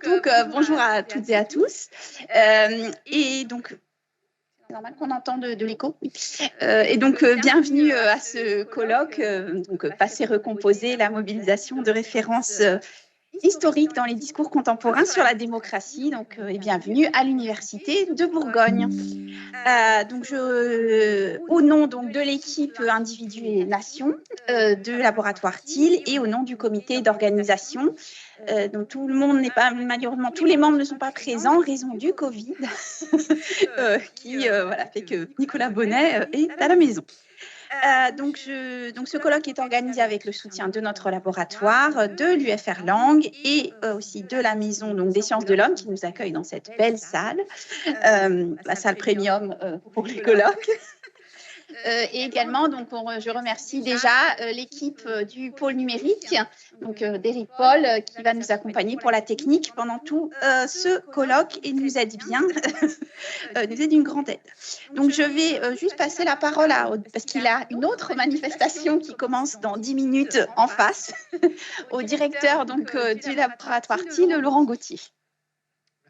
Donc, bonjour à toutes et à tous. Et donc, c'est normal qu'on entende de l'écho. Oui. Et donc, bienvenue à ce colloque, donc Passées, Recomposés, la mobilisation de références historiques dans les discours contemporains sur la démocratie. Donc, et bienvenue à l'Université de Bourgogne. Donc, au nom donc, de l'équipe Individus et Nations, de laboratoire Philp et au nom du comité d'organisation, donc tout le monde n'est pas, malheureusement, tous les membres ne sont pas présents en raison du Covid, qui voilà, fait que Nicolas Bonnet est à la maison. Donc, ce colloque est organisé avec le soutien de notre laboratoire, de l'UFR Langue et aussi de la Maison donc, des Sciences de l'Homme qui nous accueille dans cette belle salle, la salle premium pour les colloques. Et également, donc, je remercie déjà l'équipe du pôle numérique, donc d'Éric Paul, qui va nous accompagner pour la technique pendant tout ce colloque et nous aide bien, nous aide d'une grande aide. Donc, je vais juste passer la parole parce qu'il a une autre manifestation qui commence dans 10 minutes en face, au directeur donc, du laboratoire Philp, Laurent Gauthier.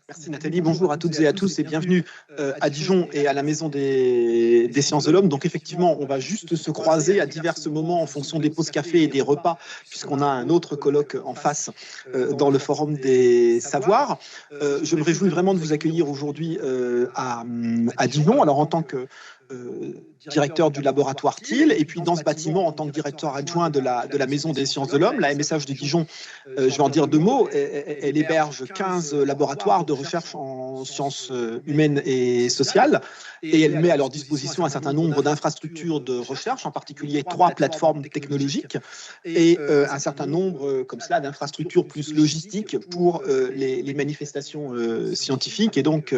Merci Nathalie, bonjour à toutes et à tous et bienvenue à Dijon et à la Maison des Sciences de l'Homme. Donc effectivement, on va juste se croiser à divers moments en fonction des pauses café et des repas, puisqu'on a un autre colloque en face dans le Forum des Savoirs. Je me réjouis vraiment de vous accueillir aujourd'hui à Dijon, alors en tant que directeur du laboratoire Philp, et puis dans ce bâtiment en tant que directeur adjoint de la Maison des Sciences de l'Homme. La MSH de Dijon, je vais en dire deux mots, elle héberge 15 laboratoires de recherche en sciences humaines et sociales, et elle met à leur disposition un certain nombre d'infrastructures de recherche, en particulier 3 plateformes technologiques, et un certain nombre, comme cela, d'infrastructures plus logistiques pour les manifestations scientifiques, et donc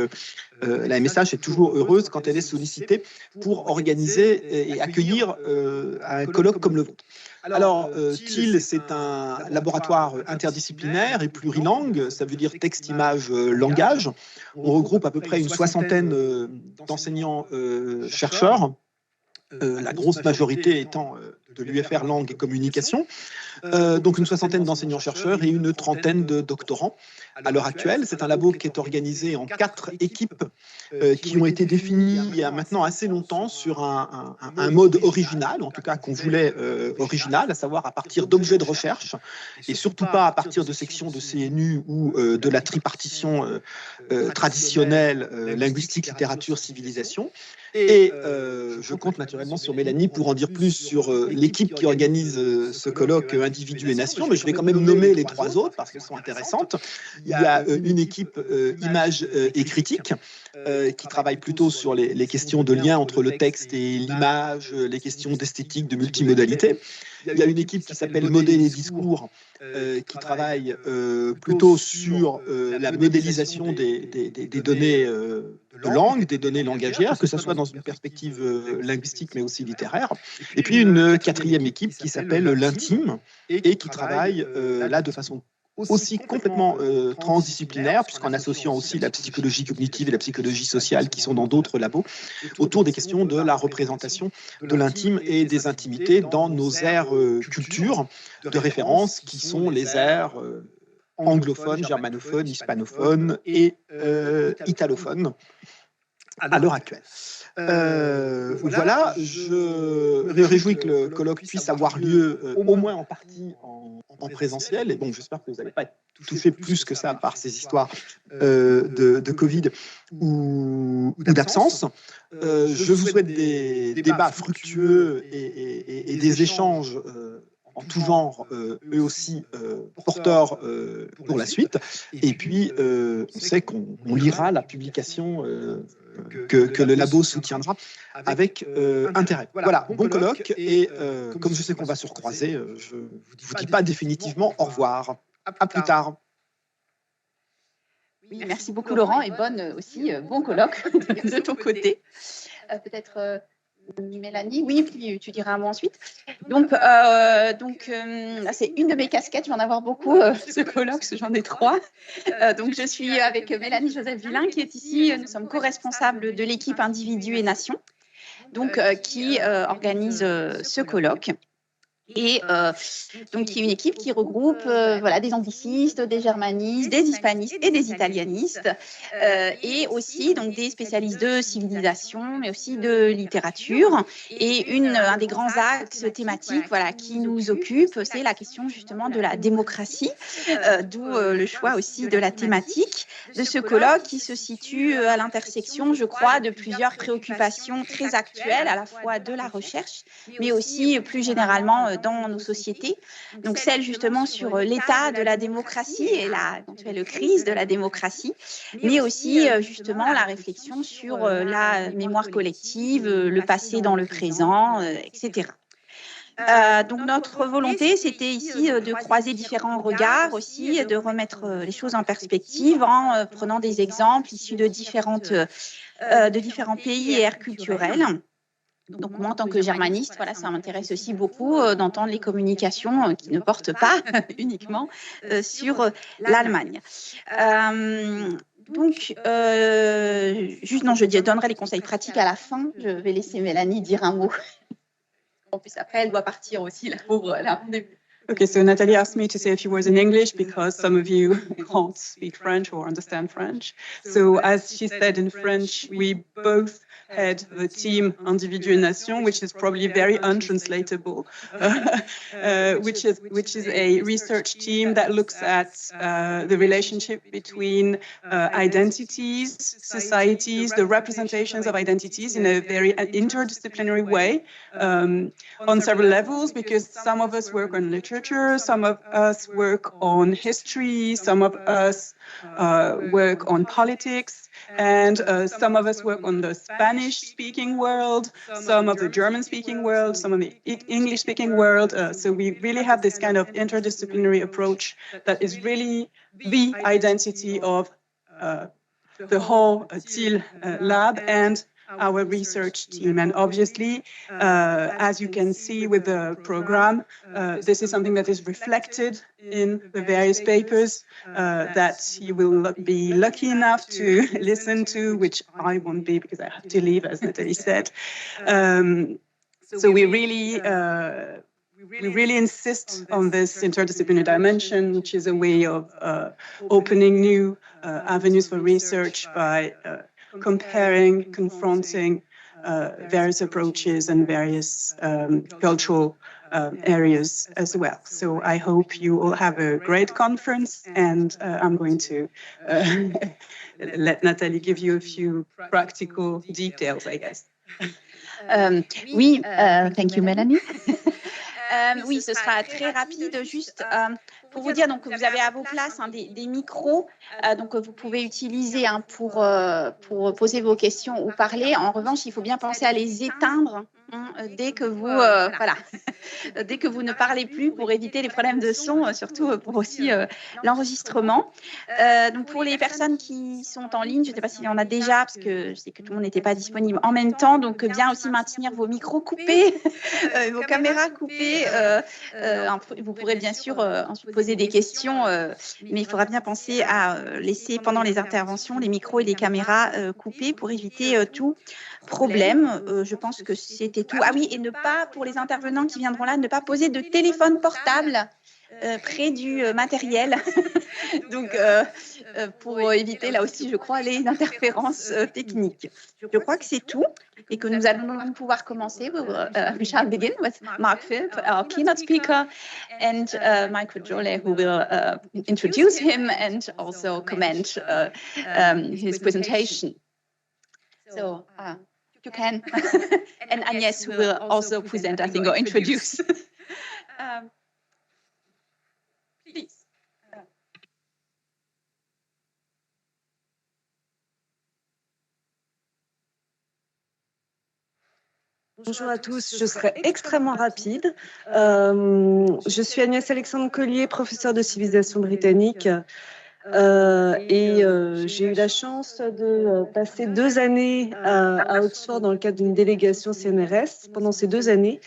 la MSH est toujours heureuse quand elle est sollicitée pour organiser et accueillir un colloque comme le vôtre. Alors, Philp, c'est un laboratoire interdisciplinaire et plurilingue, ça veut dire texte, image, langage. On regroupe à peu près une soixantaine d'enseignants-chercheurs, la grosse majorité étant de l'UFR Langue et Communication, donc une soixantaine d'enseignants-chercheurs et une trentaine de doctorants. À l'heure actuelle, c'est un labo qui est organisé en 4 équipes qui ont été définies il y a maintenant assez longtemps sur un mode original, en tout cas qu'on voulait original, à savoir à partir d'objets de recherche et surtout pas à partir de sections de CNU ou de la tripartition traditionnelle linguistique, littérature, civilisation. Et je compte naturellement sur Mélanie pour en dire plus sur l'équipe qui organise ce colloque Individus et Nations, mais je vais quand même nommer les 3 autres parce qu'elles sont intéressantes. Il y a une équipe image et critique qui travaille plutôt sur les questions de lien entre le texte et l'image, les questions d'esthétique, de multimodalité. Il y a une équipe qui s'appelle Modèle et Discours qui travaille plutôt sur la modélisation des données de langue, des données langagières, que ce soit dans une perspective linguistique mais aussi littéraire. Et puis une 4e équipe qui s'appelle l'Intime et qui travaille là de façon aussi complètement transdisciplinaire, puisqu'en associant aussi la psychologie cognitive et la psychologie sociale qui sont dans d'autres labos, autour des questions de la représentation de l'intime et des intimités dans nos aires culture de référence, qui sont les aires anglophones, germanophones, hispanophones et italophones à l'heure actuelle. Voilà, je me réjouis que le colloque puisse avoir lieu au moins en partie en présentiel, et bon, j'espère que vous n'allez pas être touché plus que ça par ces histoires de Covid ou d'absence. Je vous souhaite des débats fructueux et des échanges en tout genre, eux aussi porteurs pour la suite. Et puis, on sait qu'on lira la publication que le labo soutiendra avec intérêt. Voilà, bon colloque, et comme je sais qu'on va se recroiser, je ne vous dis pas définitivement au revoir. À plus tard. Oui, merci beaucoup Laurent, et bon colloque de ton côté. Peut-être Mélanie, oui, puis tu diras un mot ensuite. Donc c'est une de mes casquettes, je vais en avoir beaucoup, ce colloque, j'en ai 3. Donc je suis avec Mélanie Joseph Villain qui est ici, nous sommes co-responsables de l'équipe Individus et Nations, donc qui organise ce colloque. Et donc, il y a une équipe qui regroupe voilà, des anglicistes, des germanistes, des hispanistes et des italianistes, et aussi donc, des spécialistes de civilisation, mais aussi de littérature. Et un des grands axes thématiques voilà, qui nous occupe, c'est la question justement de la démocratie, d'où le choix aussi de la thématique de ce colloque qui se situe à l'intersection, je crois, de plusieurs préoccupations très actuelles, à la fois de la recherche, mais aussi plus généralement dans nos sociétés. Donc celle justement sur l'état de la démocratie et la éventuelle crise de la démocratie, mais aussi justement la réflexion sur la mémoire collective, le passé dans le présent, etc. Donc notre volonté, c'était ici de croiser différents regards aussi, de remettre les choses en perspective en prenant des exemples issus de différents pays et aires culturelles. Donc moi, en tant que germaniste, voilà, ça m'intéresse aussi beaucoup d'entendre les communications qui ne portent pas uniquement sur l'Allemagne. Donc, juste, non, je donnerai les conseils pratiques à la fin. Je vais laisser Mélanie dire un mot. En plus, après, elle doit partir aussi, la pauvre, là, au début. Okay, so Natalie asked me to say a few words in English because some of you can't speak French or understand French. So as she said in French, we both had the team Individu et Nation, which is probably very untranslatable, which is a research team that looks at the relationship between identities, societies, the representations of identities in a very interdisciplinary way on several levels, because some of us work on literature, some of us work on history, some of us work on politics, and some of us work on the Spanish-speaking world, some of the German-speaking world, some of the English-speaking world. So we really have this kind of interdisciplinary approach that is really the identity of the whole TIL lab and our research team. And obviously, as you can see with the program, this is something that is reflected in the various papers that you will be lucky enough to listen to, which I won't be because I have to leave, as Natalie said. So we really insist on this interdisciplinary dimension, which is a way of opening new avenues for research by comparing, confronting various approaches and various cultural areas as well. So I hope you all have a great conference, and I'm going to let Nathalie give you a few practical details, I guess. Oui, thank you, Mélanie. Oui, ce sera très rapide. Juste pour vous dire, donc vous avez à vos places des micros, donc vous pouvez utiliser pour poser vos questions ou parler. En revanche, il faut bien penser à les éteindre dès que vous voilà, dès que vous ne parlez plus, pour éviter les problèmes de son, surtout pour aussi l'enregistrement. Donc pour les personnes qui sont en ligne, je ne sais pas s'il y en a déjà, parce que je sais que tout le monde n'était pas disponible en même temps, donc bien aussi maintenir vos micros coupés, vos caméras coupées. Vous pourrez bien sûr ensuite poser des questions, mais il faudra bien penser à laisser pendant les interventions les micros et les caméras coupés pour éviter tout problème. Je pense que c'était tout. Ah oui, et ne pas, pour les intervenants qui viendront là, ne pas poser de téléphone portable près du matériel. Donc, pour éviter là aussi, je crois, les interférences techniques. Je crois que c'est tout et que nous allons pouvoir commencer. We shall begin with Mark Philp, our keynote speaker, and Michael Drolet, who will introduce him and also comment his presentation. So, you can. And Agnès, who will also present, I think, or introduce. Please. Bonjour à tous, je serai extrêmement rapide. Je suis Agnès Alexandre Collier, professeure de civilisation britannique. J'ai eu la chance de passer 2 années à Oxford dans le cadre d'une délégation CNRS. Pendant ces 2 années,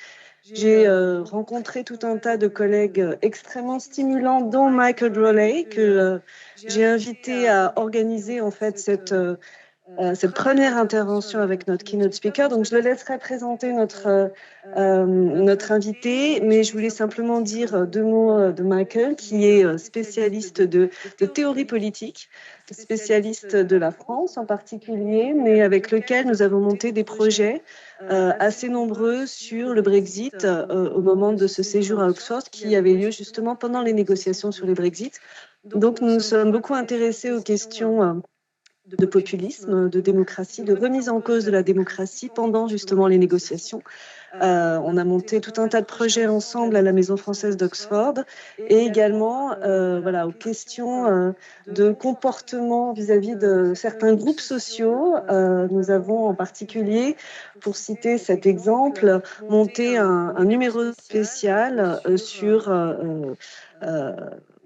j'ai rencontré tout un tas de collègues extrêmement stimulants, dont Michael Drolet, que j'ai invité à organiser en fait cette cette première intervention avec notre keynote speaker. Donc, je le laisserai présenter notre invité, mais je voulais simplement dire 2 mots de Michael, qui est spécialiste de théorie politique, spécialiste de la France en particulier, mais avec lequel nous avons monté des projets assez nombreux sur le Brexit au moment de ce séjour à Oxford qui avait lieu justement pendant les négociations sur le Brexit. Donc, nous nous sommes beaucoup intéressés aux questions de populisme, de démocratie, de remise en cause de la démocratie pendant justement les négociations. On a monté tout un tas de projets ensemble à la Maison française d'Oxford et également voilà, aux questions de comportement vis-à-vis de certains groupes sociaux. Nous avons en particulier, pour citer cet exemple, monté un numéro spécial sur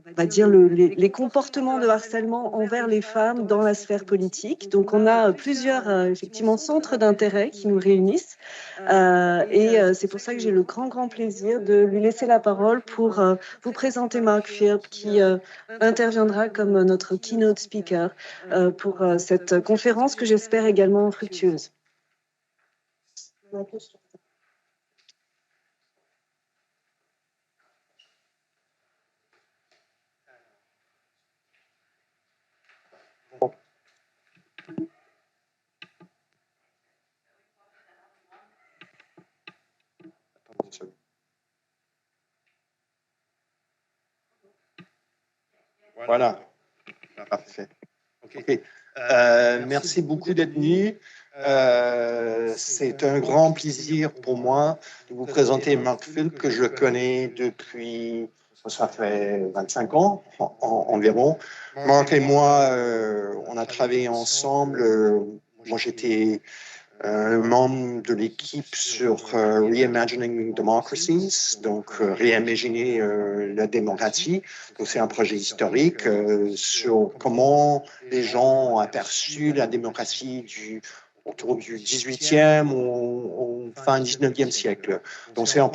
on va dire les comportements de harcèlement envers les femmes dans la sphère politique. Donc, on a plusieurs effectivement centres d'intérêt qui nous réunissent et c'est pour ça que j'ai le grand plaisir de lui laisser la parole pour vous présenter Mark Philp qui interviendra comme notre keynote speaker pour cette conférence que j'espère également fructueuse. Voilà, parfait. Okay. Merci beaucoup d'être venu. C'est un grand plaisir pour moi de vous présenter Mark Philp, que je connais depuis, ça fait 25 ans environ. Mark et moi, on a travaillé ensemble. Moi, j'étais membre de l'équipe sur Reimagining Democracies, donc réimaginer la démocratie. Donc, c'est un projet historique sur comment les gens ont aperçu la démocratie autour du 18e au fin 19e siècle. Donc, c'est un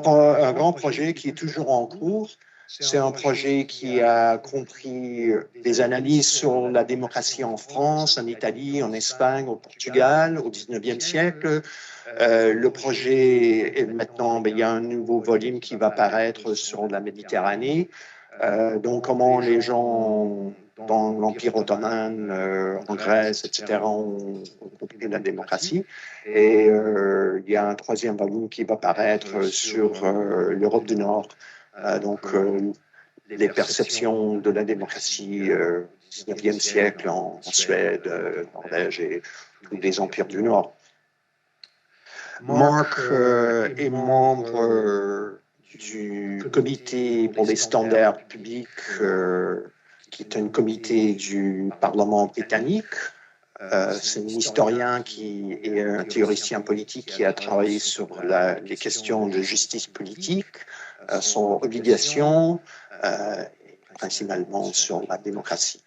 grand projet qui est toujours en cours. C'est un projet qui a compris des analyses sur la démocratie en France, en Italie, en Espagne, au Portugal, au 19e siècle. Le projet, est maintenant, il y a un nouveau volume qui va paraître sur la Méditerranée. Donc, comment les gens dans l'Empire ottoman, en Grèce, etc., ont compris la démocratie. Et il y a un 3e volume qui va paraître sur l'Europe du Nord. Donc, les perceptions de la démocratie au 19e siècle en Suède, Norvège et tous les empires du Nord. Mark est membre du comité pour les standards publics, qui est un comité du Parlement britannique. C'est un historien et un théoricien politique qui a travaillé sur les questions de justice politique, son obligation, principalement sur la démocratie.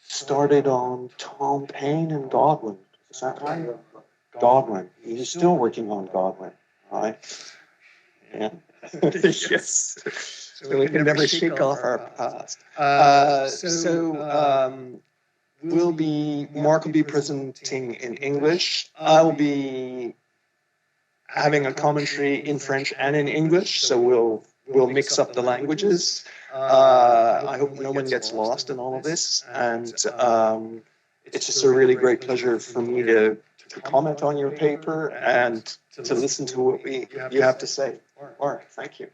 Started on Tom Paine and Godwin. Is that right? Godwin. He's still working on Godwin, right? Yeah. Yes. So we can never shake off our past. Mark will be presenting in English. I will be having a commentary in French and in English, so we'll mix up the languages. I hope no one gets lost in all of this, and it's just a really great pleasure for me to comment on your paper and to listen to what you have to say. Mark, thank you.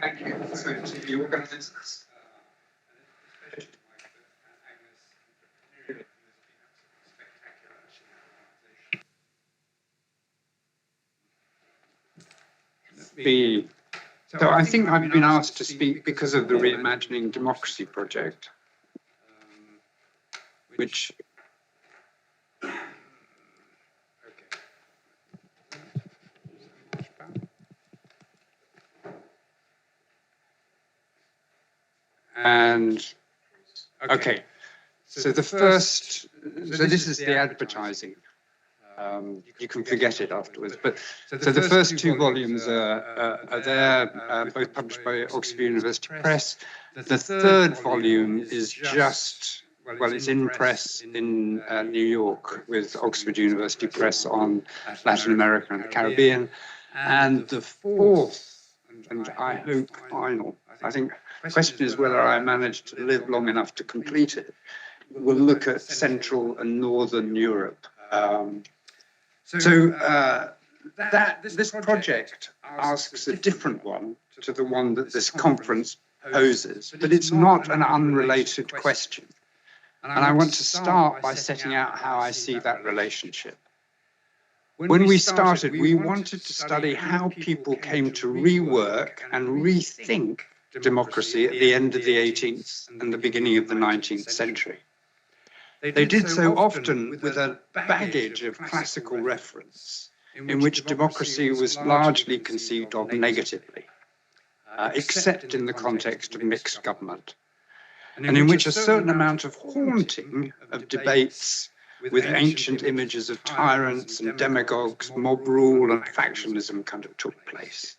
Thank you. So to the organizers. So I think I've been asked to speak because of the Reimagining Democracy project, which so this is the advertising. You can forget it afterwards. But so the first two volumes are there, both published by Oxford University Press. The third volume is just, well, it's in press in New York with Oxford University Press on Latin America and the Caribbean. And the fourth, and I hope final, I think the question is whether I managed to live long enough to complete it, will look at Central and Northern Europe. This project asks a different one to the one that this conference poses, but it's not an unrelated question. And I want to start by setting out how I see that relationship. When we started, we wanted to study how people came to rework and rethink democracy at the end of the 18th and the beginning of the 19th century. They did so often with a baggage of classical reference in which democracy was largely conceived of negatively, except in the context of mixed government, and in which a certain amount of haunting of debates with ancient images of tyrants and demagogues, mob rule and factionalism kind of took place.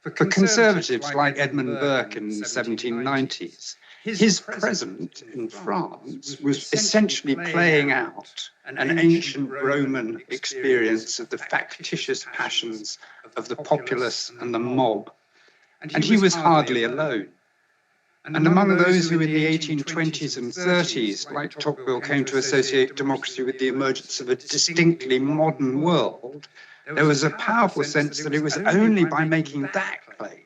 For conservatives like Edmund Burke in the 1790s, his present in France was essentially playing out an ancient Roman experience of the factitious passions of the populace and the mob, and he was hardly alone. And among those who in the 1820s and 30s, like Tocqueville, came to associate democracy with the emergence of a distinctly modern world, there was a powerful sense that it was only by making that claim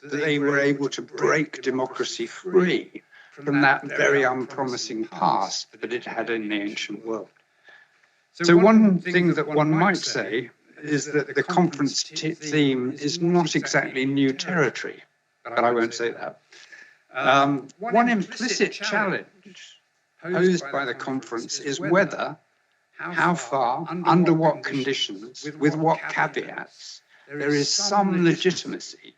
that they were able to break democracy free from that very unpromising past that it had in the ancient world. So one thing that one might say is that the conference theme is not exactly new territory, but I won't say that. One implicit challenge posed by the conference is whether, how far, under what conditions, with what caveats, there is some legitimacy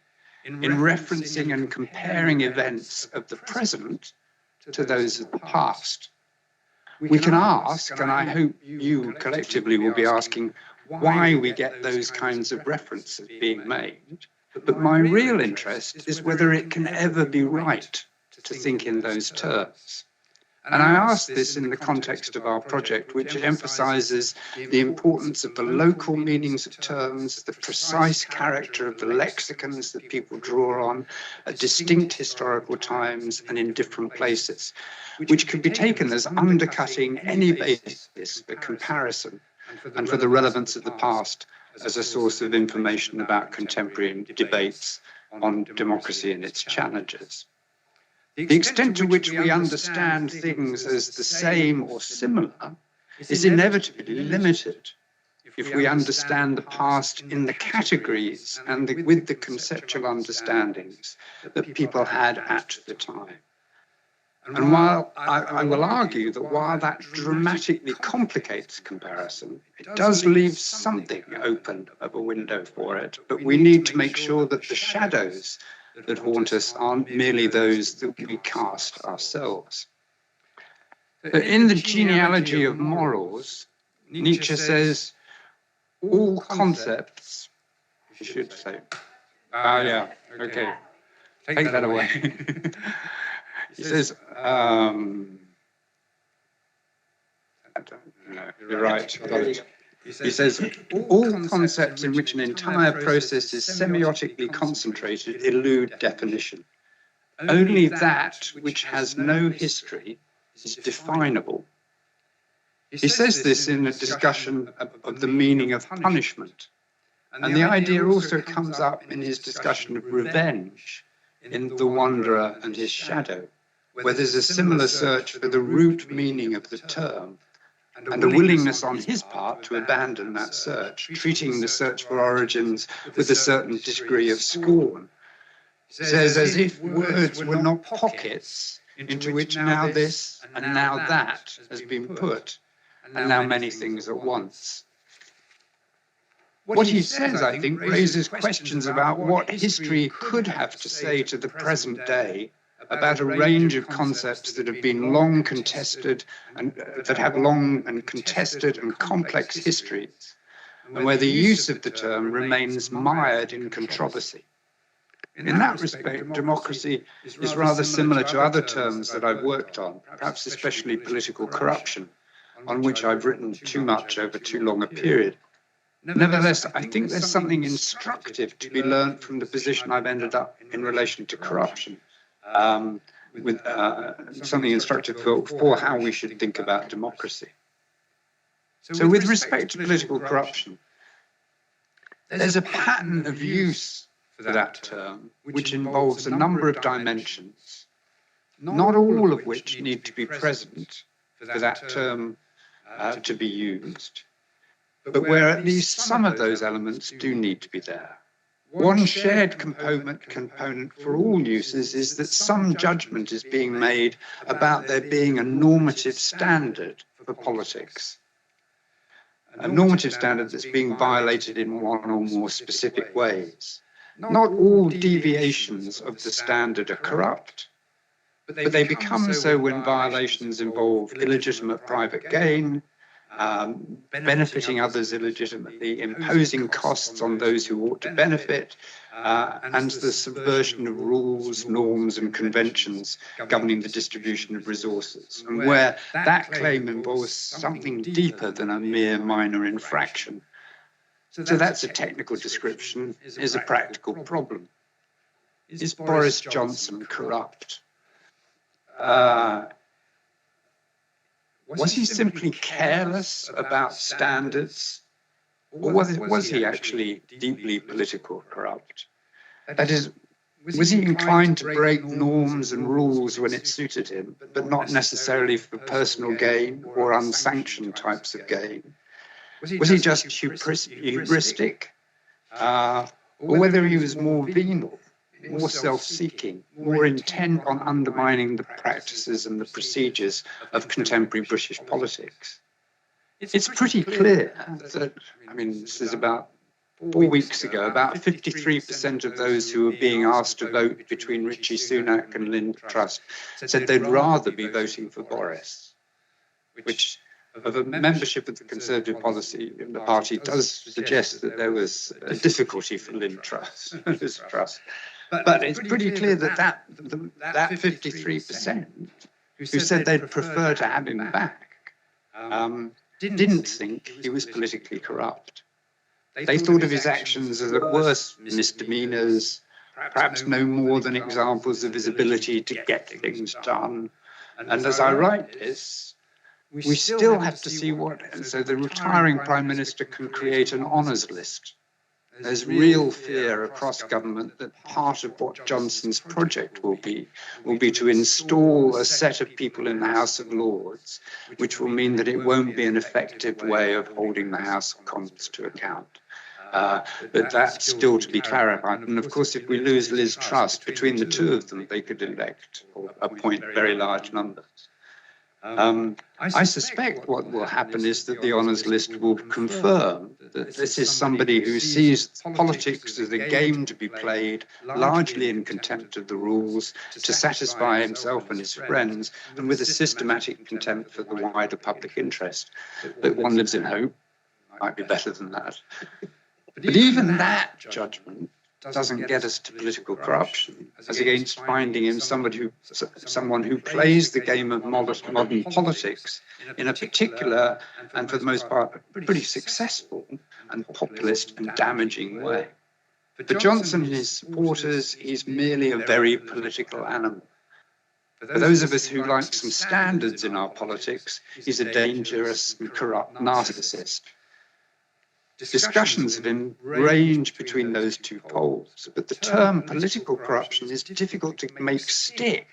in referencing and comparing events of the present to those of the past. We can ask, and I hope you collectively will be asking, why we get those kinds of references being made. But my real interest is whether it can ever be right to think in those terms. And I ask this in the context of our project, which emphasizes the importance of the local meanings of terms, the precise character of the lexicons that people draw on at distinct historical times and in different places, which could be taken as undercutting any basis for comparison and for the relevance of the past as a source of information about contemporary debates on democracy and its challenges. The extent to which we understand things as the same or similar is inevitably limited if we understand the past in the categories and with the conceptual understandings that people had at the time. And while I will argue that while that dramatically complicates comparison, it does leave something open of a window for it, but we need to make sure that the shadows that haunt us aren't merely those that we cast ourselves. In the genealogy of morals, Nietzsche says, all concepts, you should say, yeah, okay, take that away. He says, I don't know, you're right, got it. He says, all concepts in which an entire process is semiotically concentrated elude definition. Only that which has no history is definable. He says this in a discussion of the meaning of punishment. And the idea also comes up in his discussion of revenge in The Wanderer and His Shadow, where there's a similar search for the root meaning of the term, and a willingness on his part to abandon that search, treating the search for origins with a certain degree of scorn. He says, as if words were not pockets into which now this and now that has been put, and now many things at once. What he says, I think, raises questions about what history could have to say to the present day about a range of concepts that have been long contested and that have long and contested and complex histories, and where the use of the term remains mired in controversy. In that respect, democracy is rather similar to other terms that I've worked on, perhaps especially political corruption, on which I've written too much over too long a period. Nevertheless, I think there's something instructive to be learned from the position I've ended up in relation to corruption, with something instructive for how we should think about democracy. So with respect to political corruption, there's a pattern of use for that term which involves a number of dimensions, not all of which need to be present for that term to be used, but where at least some of those elements do need to be there. One shared component for all uses is that some judgment is being made about there being a normative standard for politics, a normative standard that's being violated in one or more specific ways. Not all deviations of the standard are corrupt, but they become so when violations involve illegitimate private gain, benefiting others illegitimately, imposing costs on those who ought to benefit, and the subversion of rules, norms, and conventions governing the distribution of resources, and where that claim involves something deeper than a mere minor infraction. So that's a technical description, is a practical problem. Is Boris Johnson corrupt? Was he simply careless about standards, or was he actually deeply political corrupt? That is, was he inclined to break norms and rules when it suited him, but not necessarily for personal gain or unsanctioned types of gain? Was he just hubristic, or whether he was more venal, more self-seeking, more intent on undermining the practices and the procedures of contemporary British politics? It's pretty clear that, I mean, this is about 4 weeks ago, about 53% of those who were being asked to vote between Rishi Sunak and Liz Truss said they'd rather be voting for Boris, which of a membership of the Conservative policy in the party does suggest that there was a difficulty for Liz Truss. But it's pretty clear that that 53% who said they'd prefer to have him back didn't think he was politically corrupt. They thought of his actions as at worst misdemeanors, perhaps no more than examples of his ability to get things done. And as I write this, we still have to see so the retiring Prime Minister can create an honours list. There's real fear across government that part of what Johnson's project will be to install a set of people in the House of Lords, which will mean that it won't be an effective way of holding the House of Commons to account. But that's still to be clarified. And of course, if we lose Liz Truss, between the two of them, they could elect or appoint very large numbers. I suspect what will happen is that the honours list will confirm that this is somebody who sees politics as a game to be played, largely in contempt of the rules, to satisfy himself and his friends, and with a systematic contempt for the wider public interest. But one lives in hope. Might be better than that. But even that judgment doesn't get us to political corruption, as against finding him someone who plays the game of modern politics in a particular, and for the most part, pretty successful and populist and damaging way. For Johnson and his supporters, he's merely a very political animal. For those of us who like some standards in our politics, he's a dangerous and corrupt narcissist. Discussions have been ranged between those two poles, but the term political corruption is difficult to make stick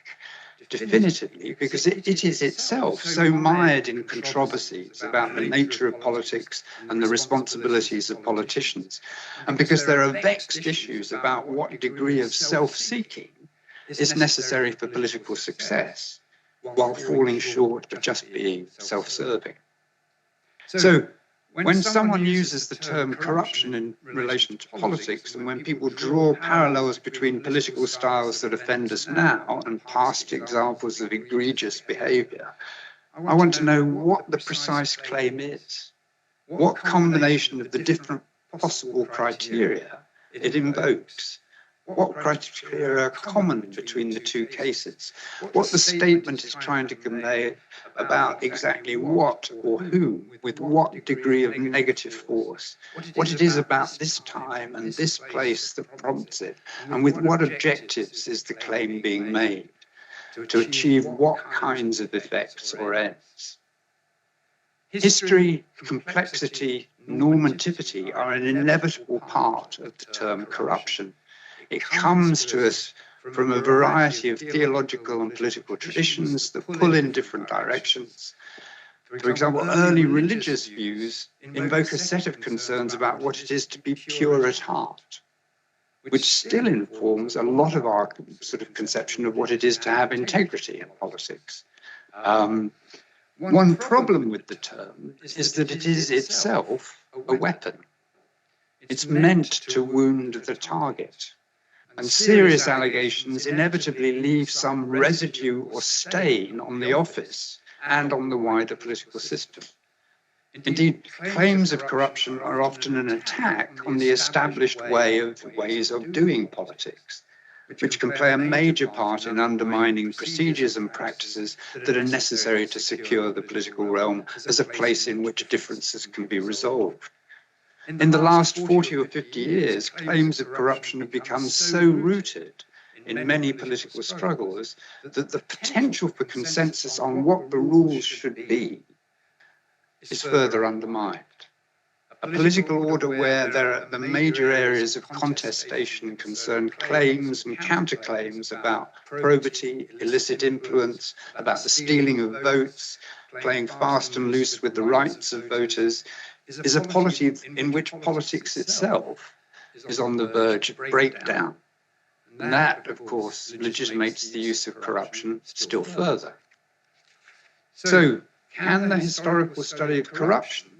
definitively because it is itself so mired in controversies about the nature of politics and the responsibilities of politicians, and because there are vexed issues about what degree of self-seeking is necessary for political success, while falling short of just being self-serving. So, When someone uses the term corruption in relation to politics, and when people draw parallels between political styles that offend us now and past examples of egregious behaviour, I want to know what the precise claim is, what combination of the different possible criteria it invokes, what criteria are common between the two cases, what the statement is trying to convey about exactly what or who, with what degree of negative force, what it is about this time and this place that prompts it, and with what objectives is the claim being made, to achieve what kinds of effects or ends. History, complexity, normativity are an inevitable part of the term corruption. It comes to us from a variety of theological and political traditions that pull in different directions. For example, early religious views invoke a set of concerns about what it is to be pure at heart, which still informs a lot of our sort of conception of what it is to have integrity in politics. One problem with the term is that it is itself a weapon. It's meant to wound the target. And serious allegations inevitably leave some residue or stain on the office and on the wider political system. Indeed, claims of corruption are often an attack on the established ways of doing politics, which can play a major part in undermining procedures and practices that are necessary to secure the political realm as a place in which differences can be resolved. In the last 40 or 50 years, claims of corruption have become so rooted in many political struggles that the potential for consensus on what the rules should be is further undermined. A political order where the major areas of contestation concern claims and counterclaims about probity, illicit influence, about the stealing of votes, playing fast and loose with the rights of voters, is a polity in which politics itself is on the verge of breakdown. And that, of course, legitimates the use of corruption still further. So, can the historical study of corruption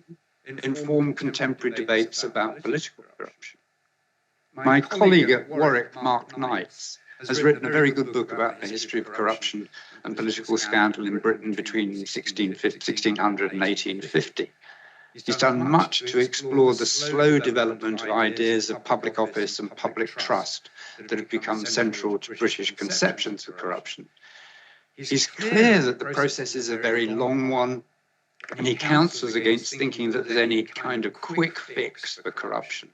inform contemporary debates about political corruption? My colleague at Warwick, Mark Knights, has written a very good book about the history of corruption and political scandal in Britain between 1600 and 1850. He's done much to explore the slow development of ideas of public office and public trust that have become central to British conceptions of corruption. He's clear that the process is a very long one, and he counsels against thinking that there's any kind of quick fix for corruption.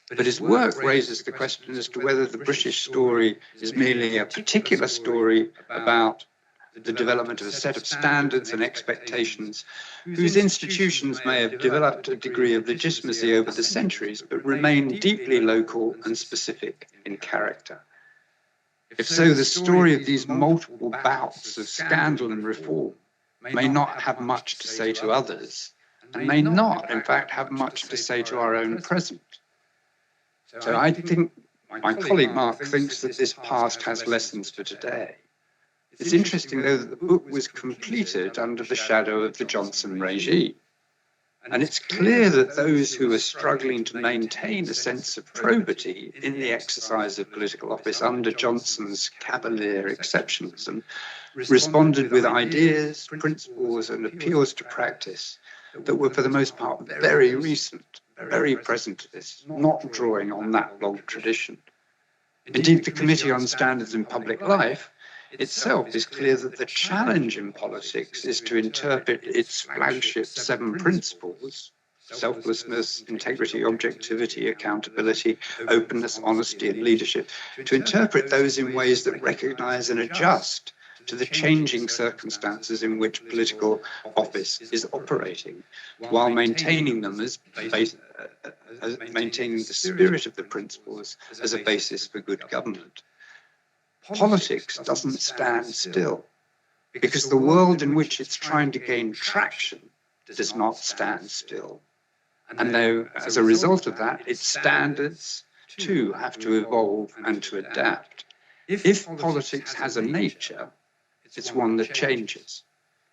But his work raises the question as to whether the British story is merely a particular story about the development of a set of standards and expectations whose institutions may have developed a degree of legitimacy over the centuries, but remain deeply local and specific in character. If so, the story of these multiple bouts of scandal and reform may not have much to say to others, and may not, in fact, have much to say to our own present. So I think my colleague Mark thinks that this past has lessons for today. It's interesting, though, that the book was completed under the shadow of the Johnson regime. And it's clear that those who are struggling to maintain a sense of probity in the exercise of political office under Johnson's cavalier exceptionalism responded with ideas, principles, and appeals to practice that were, for the most part, very recent, very presentist, not drawing on that long tradition. Indeed, the Committee on Standards in Public Life itself is clear that the challenge in politics is to interpret its flagship 7 principles: selflessness, integrity, objectivity, accountability, openness, honesty, and leadership, to interpret those in ways that recognize and adjust to the changing circumstances in which political office is operating, while maintaining them maintaining the spirit of the principles as a basis for good government. Politics doesn't stand still, because the world in which it's trying to gain traction does not stand still. And though, as a result of that, its standards, too, have to evolve and to adapt. If politics has a nature, it's one that changes.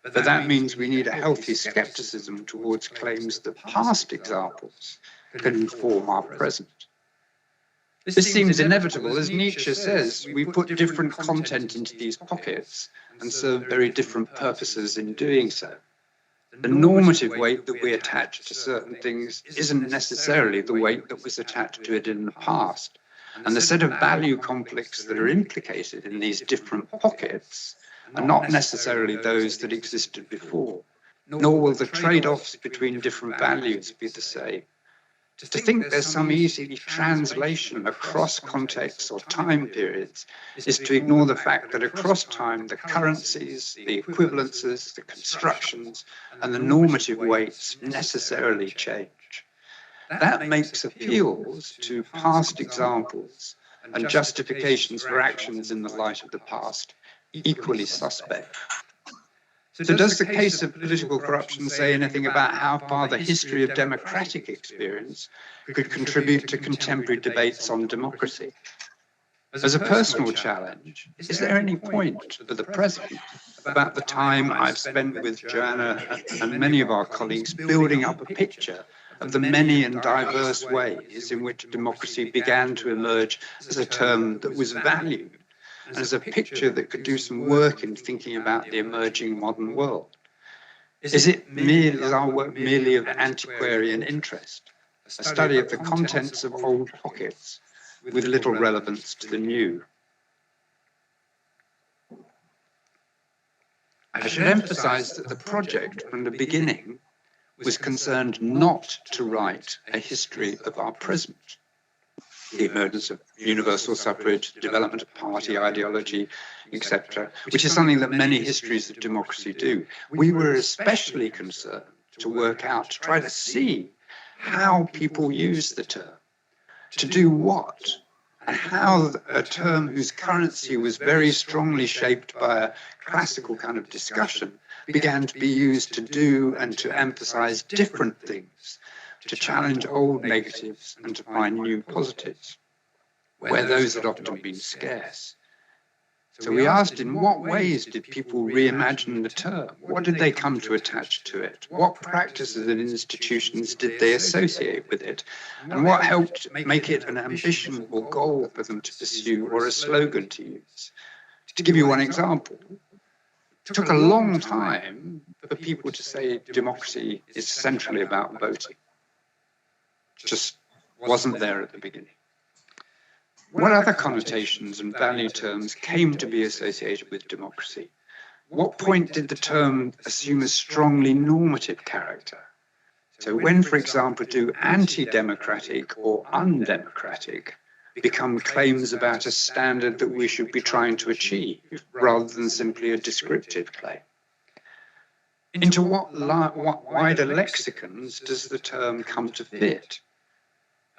But that means we need a healthy skepticism towards claims that past examples can inform our present. This seems inevitable. As Nietzsche says, we put different content into these pockets and serve very different purposes in doing so. The normative weight that we attach to certain things isn't necessarily the weight that was attached to it in the past. And the set of value conflicts that are implicated in these different pockets are not necessarily those that existed before, nor will the trade-offs between different values be the same. To think there's some easy translation across contexts or time periods is to ignore the fact that across time the currencies, the equivalences, the constructions, and the normative weights necessarily change. That makes appeals to past examples and justifications for actions in the light of the past equally suspect. So does the case of political corruption say anything about how far the history of democratic experience could contribute to contemporary debates on democracy? As a personal challenge, is there any point for the present about the time I've spent with Joanna and many of our colleagues building up a picture of the many and diverse ways in which democracy began to emerge as a term that was valued, and as a picture that could do some work in thinking about the emerging modern world? Is our work merely of antiquarian interest, a study of the contents of old pockets with little relevance to the new? I should emphasize that the project from the beginning was concerned not to write a history of our present. The emergence of universal suffrage, development of party ideology, etc., which is something that many histories of democracy do. We were especially concerned to work out, to try to see how people use the term, to do what, and how a term whose currency was very strongly shaped by a classical kind of discussion began to be used to do and to emphasize different things, to challenge old negatives and to find new positives, where those had often been scarce. So we asked, in what ways did people reimagine the term? What did they come to attach to it? What practices and institutions did they associate with it? And what helped make it an ambition or goal for them to pursue or a slogan to use? To give you one example, it took a long time for people to say democracy is centrally about voting. Just wasn't there at the beginning. What other connotations and value terms came to be associated with democracy? What point did the term assume a strongly normative character? So when, for example, do anti-democratic or undemocratic become claims about a standard that we should be trying to achieve, rather than simply a descriptive claim? Into what wider lexicons does the term come to fit?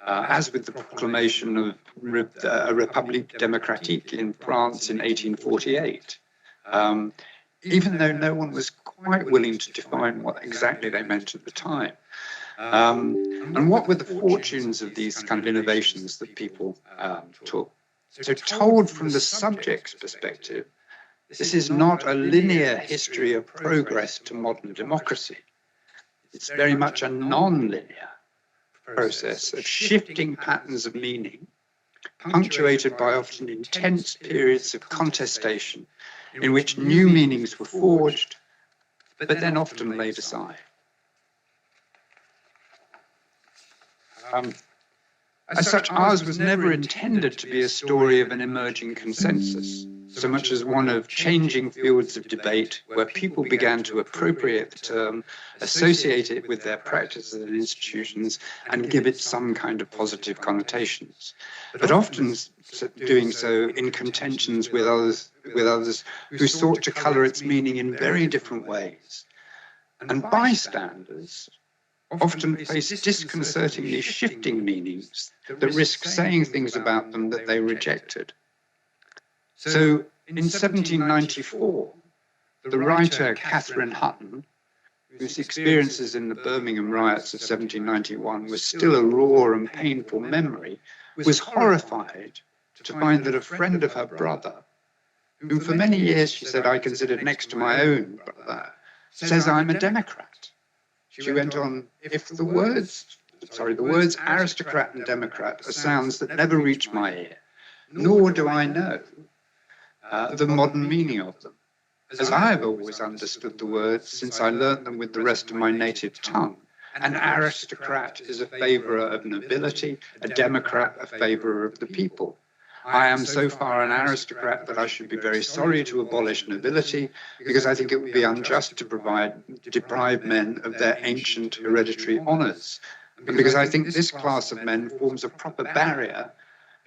As with the proclamation of a République démocratique in France in 1848, even though no one was quite willing to define what exactly they meant at the time. And what were the fortunes of these kind of innovations that people took? So told from the subject's perspective, this is not a linear history of progress to modern democracy. It's very much a non-linear process of shifting patterns of meaning, punctuated by often intense periods of contestation in which new meanings were forged, but then often laid aside. As such, ours was never intended to be a story of an emerging consensus, so much as one of changing fields of debate where people began to appropriate the term, associate it with their practices and institutions, and give it some kind of positive connotations, but often doing so in contentions with others who sought to colour its meaning in very different ways. And bystanders often face disconcertingly shifting meanings that risk saying things about them that they rejected. So in 1794, the writer Catherine Hutton, whose experiences in the Birmingham riots of 1791 was still a raw and painful memory, was horrified to find that a friend of her brother, whom for many years she said I considered next to my own brother, says I'm a Democrat. She went on, if the words aristocrat and democrat are sounds that never reach my ear, nor do I know the modern meaning of them, as I have always understood the words since I learnt them with the rest of my native tongue. An aristocrat is a favourer of nobility, a democrat a favourer of the people. I am so far an aristocrat that I should be very sorry to abolish nobility, because I think it would be unjust to deprive men of their ancient hereditary honours, and because I think this class of men forms a proper barrier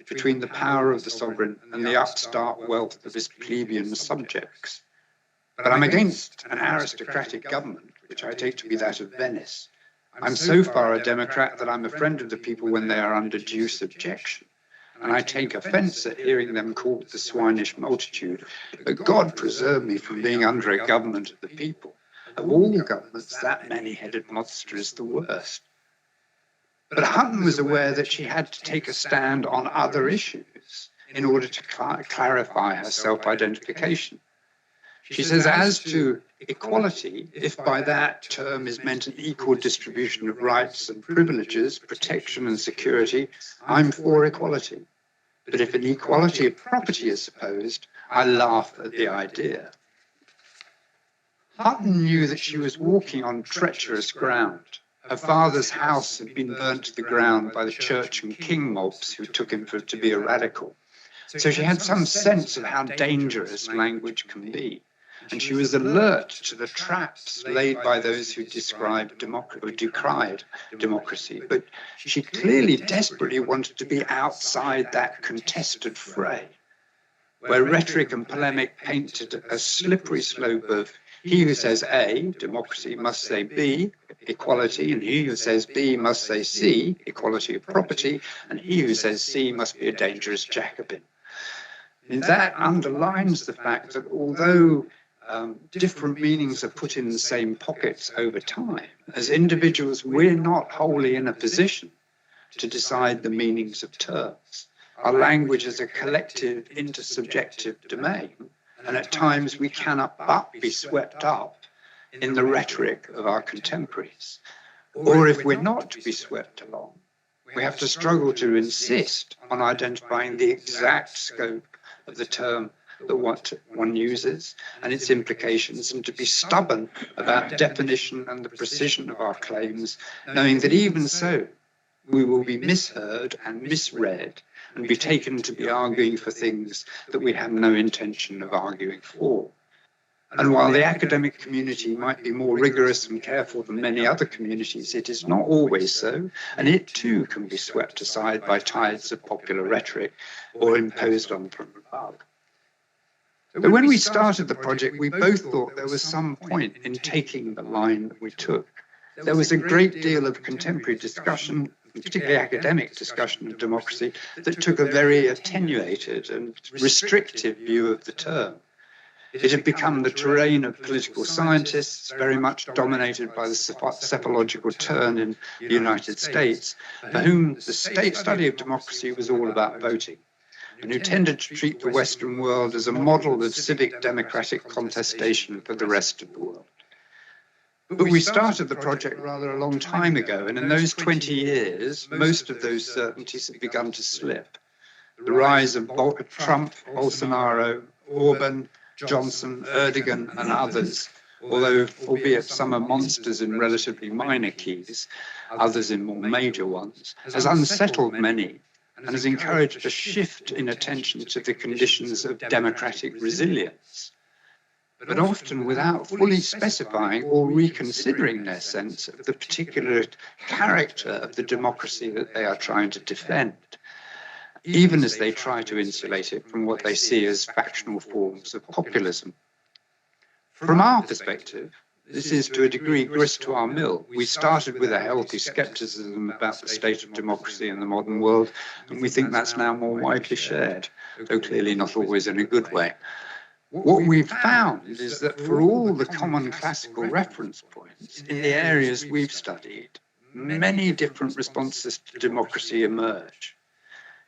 between the power of the sovereign and the upstart wealth of his plebeian subjects. But I'm against an aristocratic government, which I take to be that of Venice. I'm so far a democrat that I'm a friend of the people when they are under due subjection, and I take offence at hearing them called the swinish multitude. But God preserve me from being under a government of the people. Of all governments, that many-headed monster is the worst. But Hutton was aware that she had to take a stand on other issues in order to clarify her self-identification. She says, as to equality, if by that term is meant an equal distribution of rights and privileges, protection and security, I'm for equality. But if an equality of property is supposed, I laugh at the idea. Hutton knew that she was walking on treacherous ground. Her father's house had been burnt to the ground by the church and king mobs who took him to be a radical. So she had some sense of how dangerous language can be. And she was alert to the traps laid by those who decried democracy. But she clearly desperately wanted to be outside that contested fray, where rhetoric and polemic painted a slippery slope of he who says A, democracy, must say B, equality, and he who says B must say C, equality of property, and he who says C must be a dangerous Jacobin. And that underlines the fact that although different meanings are put in the same pockets over time, as individuals, we're not wholly in a position to decide the meanings of terms. Our language is a collective intersubjective domain, and at times we cannot but be swept up in the rhetoric of our contemporaries. Or if we're not to be swept along, we have to struggle to insist on identifying the exact scope of the term that one uses and its implications, and to be stubborn about definition and the precision of our claims, knowing that even so, we will be misheard and misread and be taken to be arguing for things that we have no intention of arguing for. And while the academic community might be more rigorous and careful than many other communities, it is not always so, and it too can be swept aside by tides of popular rhetoric or imposed on from above. But when we started the project, we both thought there was some point in taking the line that we took. There was a great deal of contemporary discussion, particularly academic discussion of democracy, that took a very attenuated and restrictive view of the term. It had become the terrain of political scientists, very much dominated by the cephalogical turn in the United States, for whom the study of democracy was all about voting, and who tended to treat the Western world as a model of civic democratic contestation for the rest of the world. But we started the project rather a long time ago, and in those 20 years, most of those certainties have begun to slip. The rise of Trump, Bolsonaro, Orban, Johnson, Erdogan, and others, although albeit some are monsters in relatively minor keys, others in more major ones, has unsettled many and has encouraged a shift in attention to the conditions of democratic resilience, but often without fully specifying or reconsidering their sense of the particular character of the democracy that they are trying to defend, even as they try to insulate it from what they see as factional forms of populism. From our perspective, this is to a degree grist to our mill. We started with a healthy skepticism about the state of democracy in the modern world, and we think that's now more widely shared, though clearly not always in a good way. What we've found is that for all the common classical reference points in the areas we've studied, many different responses to democracy emerge.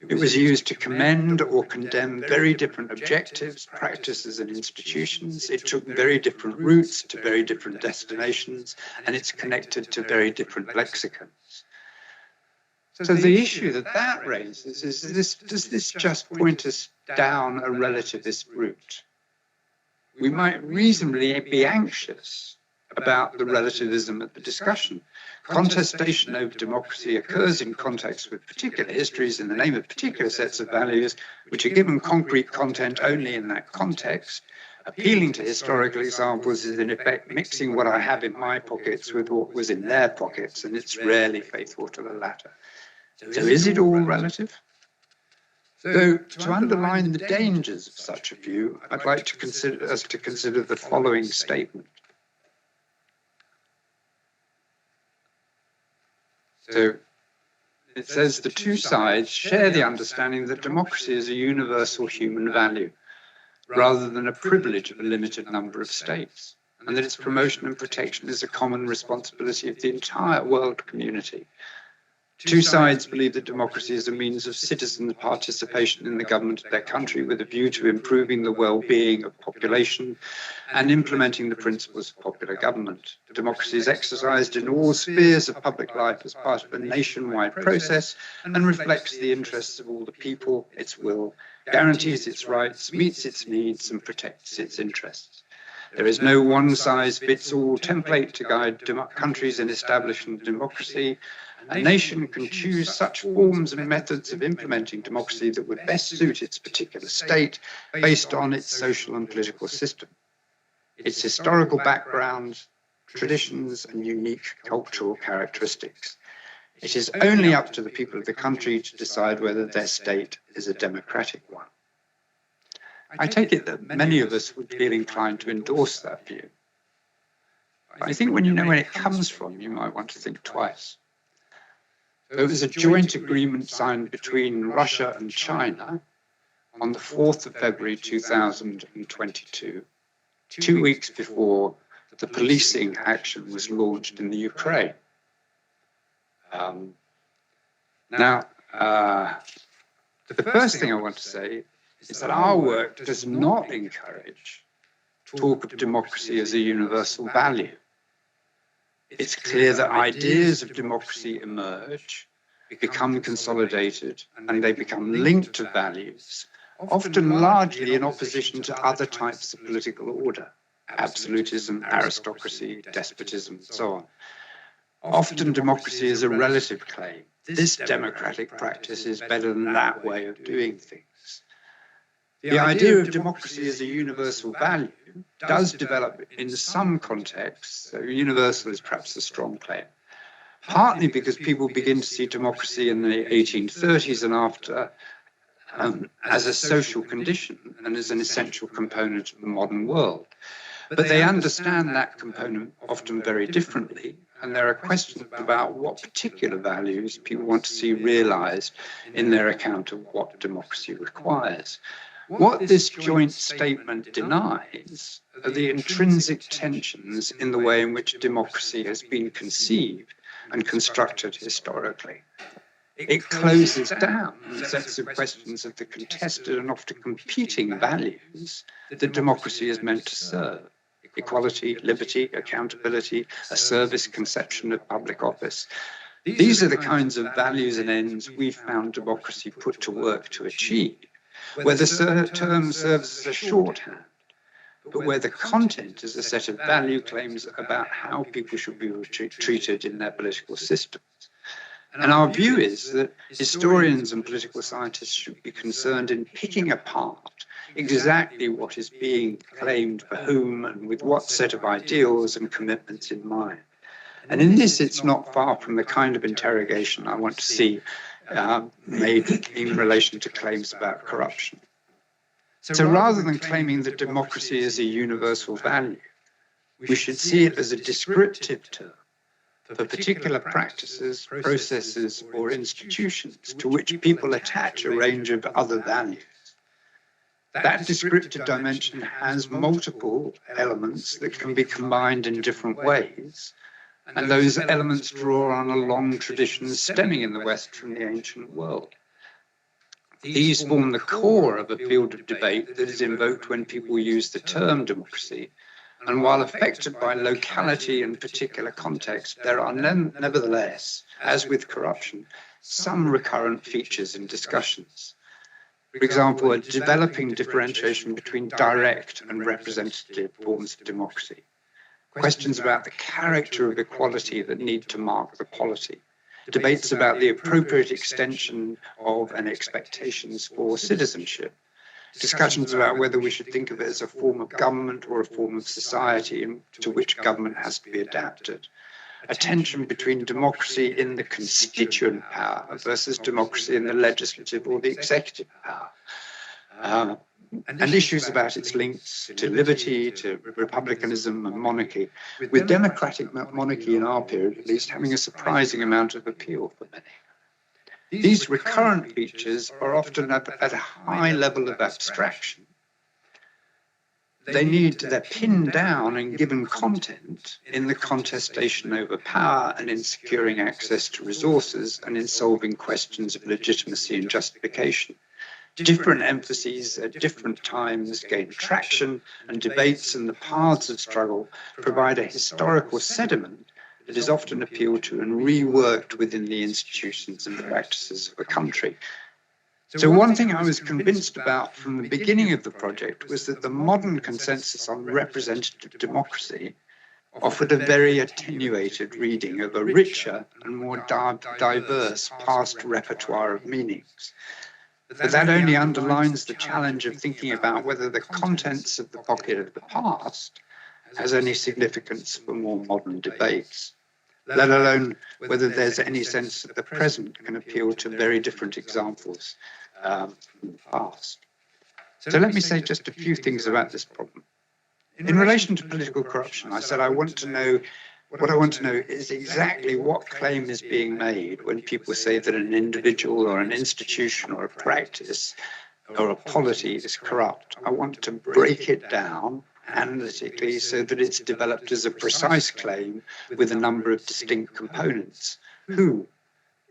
It was used to commend or condemn very different objectives, practices, and institutions. It took very different routes to very different destinations, and it's connected to very different lexicons. So the issue that raises is does this just point us down a relativist route? We might reasonably be anxious about the relativism of the discussion. Contestation over democracy occurs in context with particular histories in the name of particular sets of values, which are given concrete content only in that context. Appealing to historical examples is in effect mixing what I have in my pockets with what was in their pockets, and it's rarely faithful to the latter. So is it all relative? So to underline the dangers of such a view, I'd like to consider the following statement. So it says the two sides share the understanding that democracy is a universal human value, rather than a privilege of a limited number of states, and that its promotion and protection is a common responsibility of the entire world community. Two sides believe that democracy is a means of citizen participation in the government of their country with a view to improving the well-being of population and implementing the principles of popular government. Democracy is exercised in all spheres of public life as part of a nationwide process and reflects the interests of all the people, its will, guarantees its rights, meets its needs, and protects its interests. There is no one-size-fits-all template to guide countries in establishing democracy. A nation can choose such forms and methods of implementing democracy that would best suit its particular state based on its social and political system, its historical background, traditions, and unique cultural characteristics. It is only up to the people of the country to decide whether their state is a democratic one. I take it that many of us would feel inclined to endorse that view. But I think when you know where it comes from, you might want to think twice. There was a joint agreement signed between Russia and China on the 4th of February 2022, 2 weeks before the policing action was launched in the Ukraine. The first thing I want to say is that our work does not encourage talk of democracy as a universal value. It's clear that ideas of democracy emerge, become consolidated, and they become linked to values, often largely in opposition to other types of political order, absolutism, aristocracy, despotism, and so on. Often democracy is a relative claim. This democratic practice is better than that way of doing things. The idea of democracy as a universal value does develop in some contexts, so universal is perhaps a strong claim, partly because people begin to see democracy in the 1830s and after as a social condition and as an essential component of the modern world. But they understand that component often very differently, and there are questions about what particular values people want to see realized in their account of what democracy requires. What this joint statement denies are the intrinsic tensions in the way in which democracy has been conceived and constructed historically. It closes down sets of questions of the contested and often competing values that democracy is meant to serve: equality, liberty, accountability, a service conception of public office. These are the kinds of values and ends we found democracy put to work to achieve, where the term serves as a shorthand, but where the content is a set of value claims about how people should be treated in their political systems. And our view is that historians and political scientists should be concerned in picking apart exactly what is being claimed for whom and with what set of ideals and commitments in mind. And in this, it's not far from the kind of interrogation I want to see made in relation to claims about corruption. So rather than claiming that democracy is a universal value, we should see it as a descriptive term for particular practices, processes, or institutions to which people attach a range of other values. That descriptive dimension has multiple elements that can be combined in different ways, and those elements draw on a long tradition stemming in the West from the ancient world. These form the core of a field of debate that is invoked when people use the term democracy. And while affected by locality and particular context, there are nevertheless, as with corruption, some recurrent features in discussions. For example, a developing differentiation between direct and representative forms of democracy. Questions about the character of equality that need to mark the polity. Debates about the appropriate extension of and expectations for citizenship. Discussions about whether we should think of it as a form of government or a form of society to which government has to be adapted. A tension between democracy in the constituent power versus democracy in the legislative or the executive power. And issues about its links to liberty, to republicanism and monarchy, with democratic monarchy in our period at least having a surprising amount of appeal for many. These recurrent features are often at a high level of abstraction. They're pinned down and given content in the contestation over power and in securing access to resources and in solving questions of legitimacy and justification. Different emphases at different times gain traction, and debates and the paths of struggle provide a historical sediment that is often appealed to and reworked within the institutions and practices of a country. So one thing I was convinced about from the beginning of the project was that the modern consensus on representative democracy offered a very attenuated reading of a richer and more diverse past repertoire of meanings. But that only underlines the challenge of thinking about whether the contents of the pocket of the past has any significance for more modern debates, let alone whether there's any sense that the present can appeal to very different examples from the past. So let me say just a few things about this problem. In relation to political corruption, I said what I want to know is exactly what claim is being made when people say that an individual or an institution or a practice or a polity is corrupt. I want to break it down analytically so that it's developed as a precise claim with a number of distinct components. Who?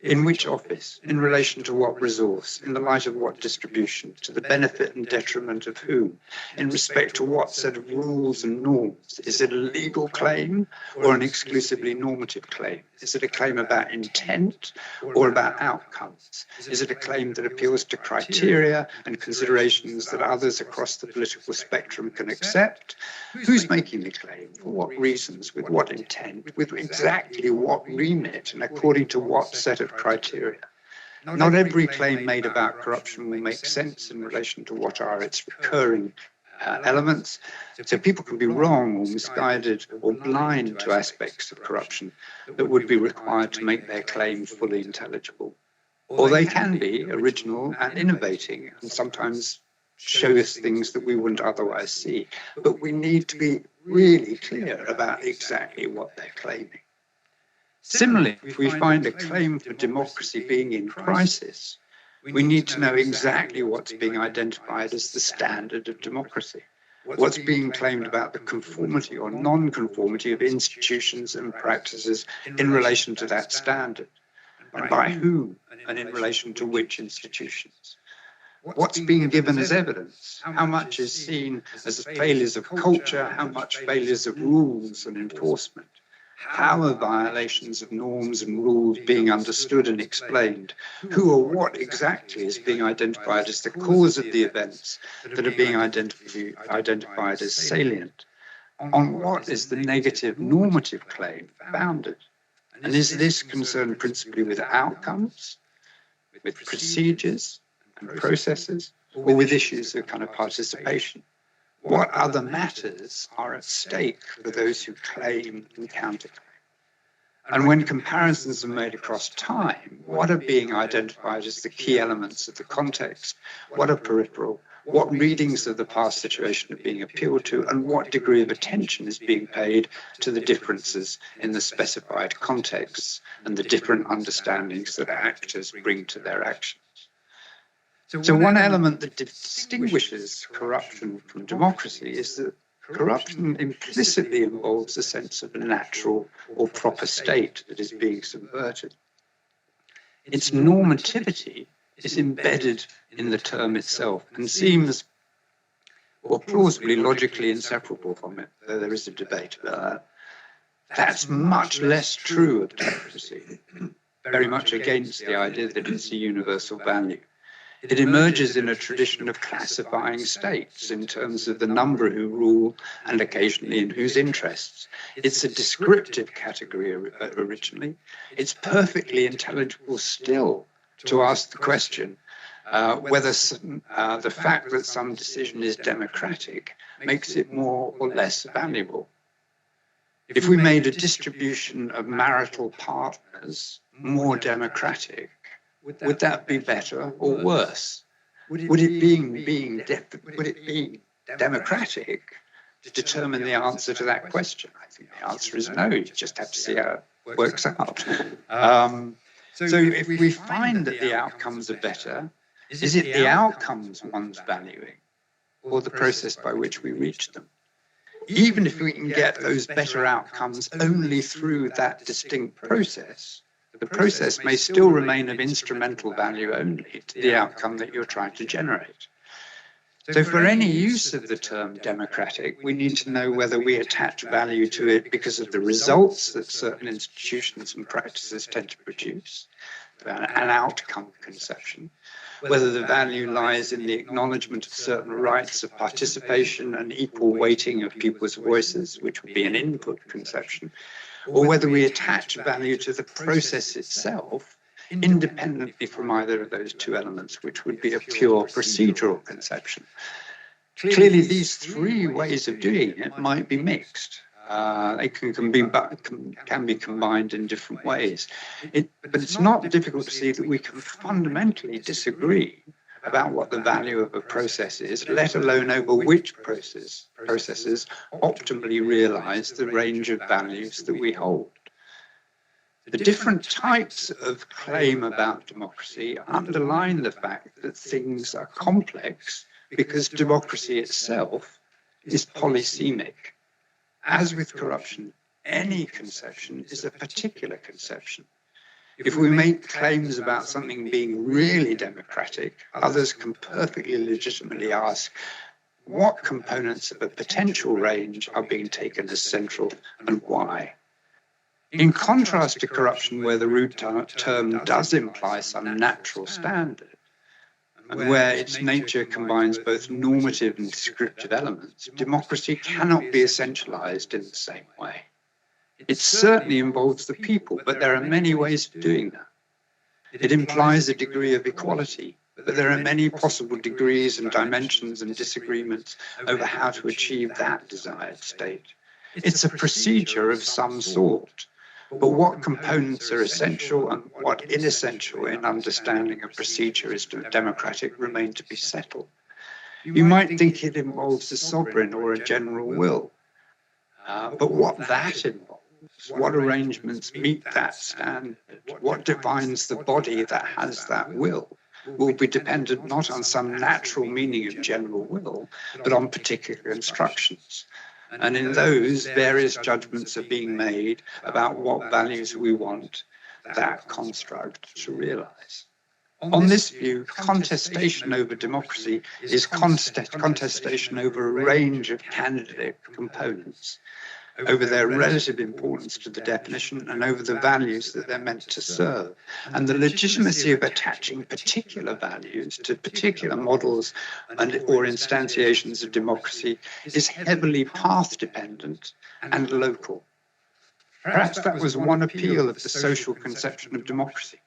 In which office? In relation to what resource? In the light of what distribution? To the benefit and detriment of whom? In respect to what set of rules and norms? Is it a legal claim or an exclusively normative claim? Is it a claim about intent or about outcomes? Is it a claim that appeals to criteria and considerations that others across the political spectrum can accept? Who's making the claim? For what reasons? With what intent? With exactly what remit? And according to what set of criteria? Not every claim made about corruption will make sense in relation to what are its recurring elements. So people can be wrong or misguided or blind to aspects of corruption that would be required to make their claim fully intelligible. Or they can be original and innovating and sometimes show us things that we wouldn't otherwise see. But we need to be really clear about exactly what they're claiming. Similarly, if we find a claim for democracy being in crisis, we need to know exactly what's being identified as the standard of democracy, what's being claimed about the conformity or non-conformity of institutions and practices in relation to that standard, and by whom and in relation to which institutions. What's being given as evidence? How much is seen as failures of culture? How much failures of rules and enforcement? How are violations of norms and rules being understood and explained? Who or what exactly is being identified as the cause of the events that are being identified as salient? On what is the negative normative claim founded? And is this concerned principally with outcomes, with procedures and processes, or with issues of kind of participation? What other matters are at stake for those who claim and counterclaim? And when comparisons are made across time, what are being identified as the key elements of the context? What are peripheral? What readings of the past situation are being appealed to? And what degree of attention is being paid to the differences in the specified contexts and the different understandings that actors bring to their actions? So one element that distinguishes corruption from democracy is that corruption implicitly involves a sense of a natural or proper state that is being subverted. Its normativity is embedded in the term itself and seems, well, plausibly, logically inseparable from it, though there is a debate about that. That's much less true of democracy, very much against the idea that it's a universal value. It emerges in a tradition of classifying states in terms of the number who rule and occasionally in whose interests. It's a descriptive category originally. It's perfectly intelligible still to ask the question whether the fact that some decision is democratic makes it more or less valuable. If we made a distribution of marital partners more democratic, would that be better or worse? Would it be democratic to determine the answer to that question? I think the answer is no. You just have to see how it works out. So if we find that the outcomes are better, is it the outcomes one's valuing or the process by which we reach them? Even if we can get those better outcomes only through that distinct process, the process may still remain of instrumental value only to the outcome that you're trying to generate. So for any use of the term democratic, we need to know whether we attach value to it because of the results that certain institutions and practices tend to produce, an outcome conception, whether the value lies in the acknowledgement of certain rights of participation and equal weighting of people's voices, which would be an input conception, or whether we attach value to the process itself, independently from either of those two elements, which would be a pure procedural conception. Clearly, these three ways of doing it might be mixed. They can be combined in different ways. But it's not difficult to see that we can fundamentally disagree about what the value of a process is, let alone over which processes optimally realize the range of values that we hold. The different types of claim about democracy underline the fact that things are complex because democracy itself is polysemic. As with corruption, any conception is a particular conception. If we make claims about something being really democratic, others can perfectly legitimately ask what components of a potential range are being taken as central and why. In contrast to corruption, where the root term does imply some natural standard, and where its nature combines both normative and descriptive elements, democracy cannot be essentialized in the same way. It certainly involves the people, but there are many ways of doing that. It implies a degree of equality, but there are many possible degrees and dimensions and disagreements over how to achieve that desired state. It's a procedure of some sort, but what components are essential and what inessential in understanding a procedure is democratic remain to be settled. You might think it involves a sovereign or a general will, but what that involves, what arrangements meet that standard, what defines the body that has that will be dependent not on some natural meaning of general will, but on particular instructions. And in those, various judgments are being made about what values we want that construct to realize. On this view, contestation over democracy is contestation over a range of candidate components, over their relative importance to the definition and over the values that they're meant to serve. And the legitimacy of attaching particular values to particular models or instantiations of democracy is heavily path-dependent and local. Perhaps that was one appeal of the social conception of democracy,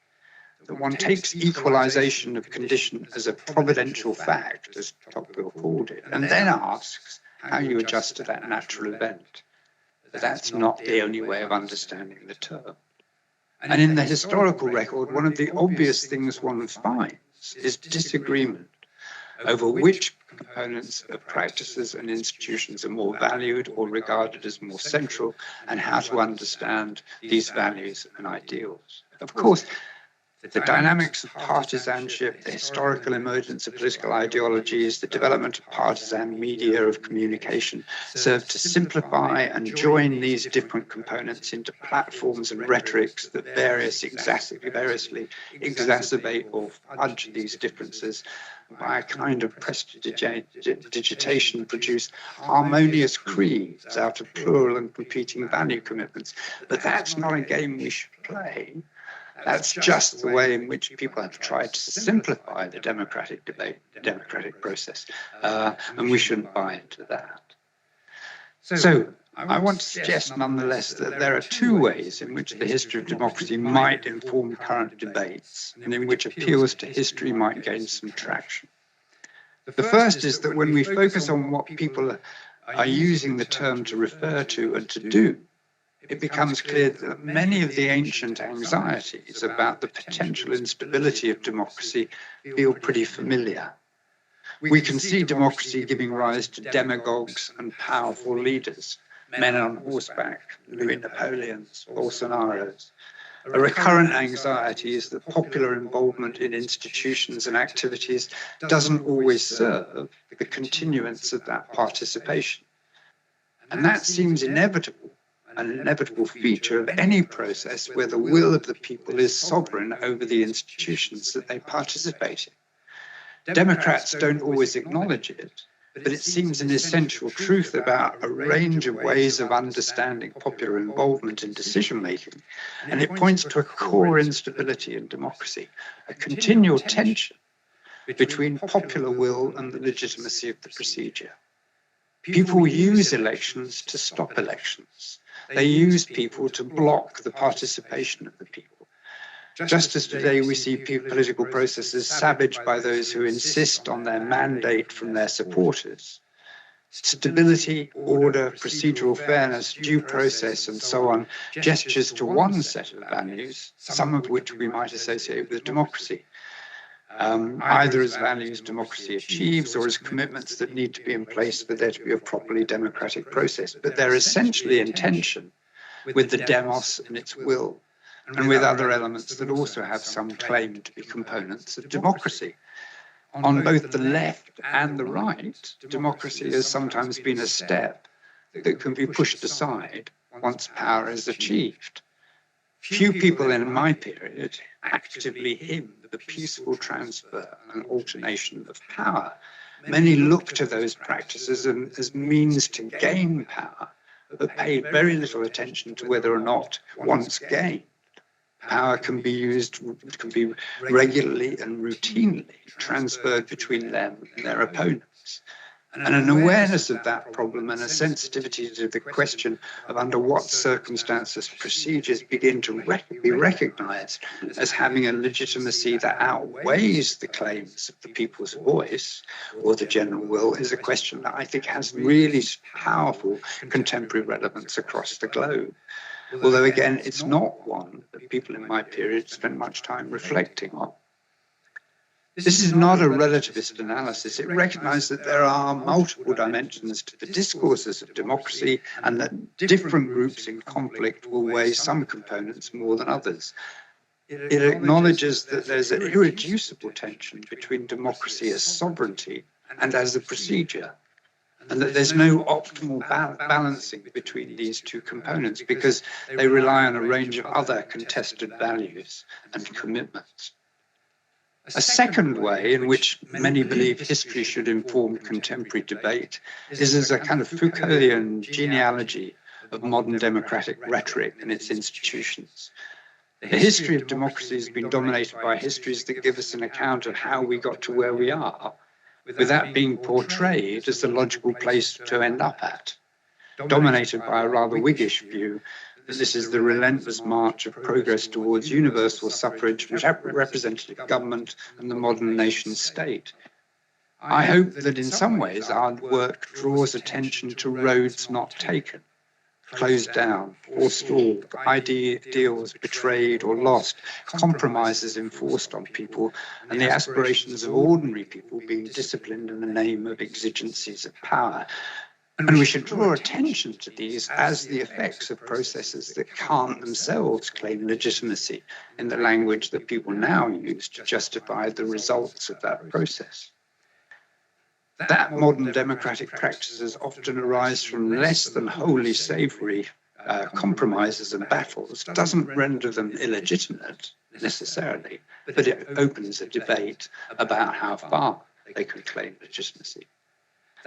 that one takes equalization of condition as a providential fact, as Tocqueville called it, and then asks how you adjust to that natural event. That's not the only way of understanding the term. And in the historical record, one of the obvious things one finds is disagreement over which components of practices and institutions are more valued or regarded as more central, and how to understand these values and ideals. Of course, The dynamics of partisanship, the historical emergence of political ideologies, the development of partisan media of communication serve to simplify and join these different components into platforms and rhetorics that variously exacerbate or fudge these differences by a kind of prestidigitation produce harmonious creeds out of plural and competing value commitments. But that's not a game we should play. That's just the way in which people have tried to simplify the democratic debate, the democratic process, and we shouldn't buy into that. So I want to suggest, nonetheless, that there are two ways in which the history of democracy might inform current debates, and in which appeals to history might gain some traction. The first is that when we focus on what people are using the term to refer to and to do, it becomes clear that many of the ancient anxieties about the potential instability of democracy feel pretty familiar. We can see democracy giving rise to demagogues and powerful leaders, men on horseback, Louis Napoleons, Bolsonaros. A recurrent anxiety is that popular involvement in institutions and activities doesn't always serve the continuance of that participation. And that seems inevitable. An inevitable feature of any process where the will of the people is sovereign over the institutions that they participate in. Democrats don't always acknowledge it, but it seems an essential truth about a range of ways of understanding popular involvement in decision-making, and it points to a core instability in democracy, a continual tension between popular will and the legitimacy of the procedure. People use elections to stop elections. They use people to block the participation of the people. Just as today we see political processes savaged by those who insist on their mandate from their supporters. Stability, order, procedural fairness, due process, and so on, gestures to one set of values, some of which we might associate with democracy. Either as values democracy achieves or as commitments that need to be in place for there to be a properly democratic process. But they're essentially in tension with the demos and its will, and with other elements that also have some claim to be components of democracy. On both the left and the right, democracy has sometimes been a step that can be pushed aside once power is achieved. Few people in my period actively hymned the peaceful transfer and alternation of power. Many look to those practices as means to gain power, but paid very little attention to whether or not, once gained, power can be regularly and routinely transferred between them and their opponents. And an awareness of that problem and a sensitivity to the question of under what circumstances procedures begin to be recognized as having a legitimacy that outweighs the claims of the people's voice or the general will is a question that I think has really powerful contemporary relevance across the globe. Although, again, it's not one that people in my period spent much time reflecting on. This is not a relativist analysis. It recognizes that there are multiple dimensions to the discourses of democracy and that different groups in conflict will weigh some components more than others. It acknowledges that there's an irreducible tension between democracy as sovereignty and as a procedure, and that there's no optimal balancing between these two components because they rely on a range of other contested values and commitments. A second way in which many believe history should inform contemporary debate is as a kind of Foucauldian genealogy of modern democratic rhetoric and its institutions. The history of democracy has been dominated by histories that give us an account of how we got to where we are, with that being portrayed as the logical place to end up at, dominated by a rather Whiggish view that this is the relentless march of progress towards universal suffrage, representative government, and the modern nation state. I hope that in some ways our work draws attention to roads not taken, closed down, forestalled, ideals betrayed or lost, compromises enforced on people, and the aspirations of ordinary people being disciplined in the name of exigencies of power. And we should draw attention to these as the effects of processes that can't themselves claim legitimacy in the language that people now use to justify the results of that process. That modern democratic practices often arise from less than wholly savoury compromises and battles doesn't render them illegitimate necessarily, but it opens a debate about how far they can claim legitimacy.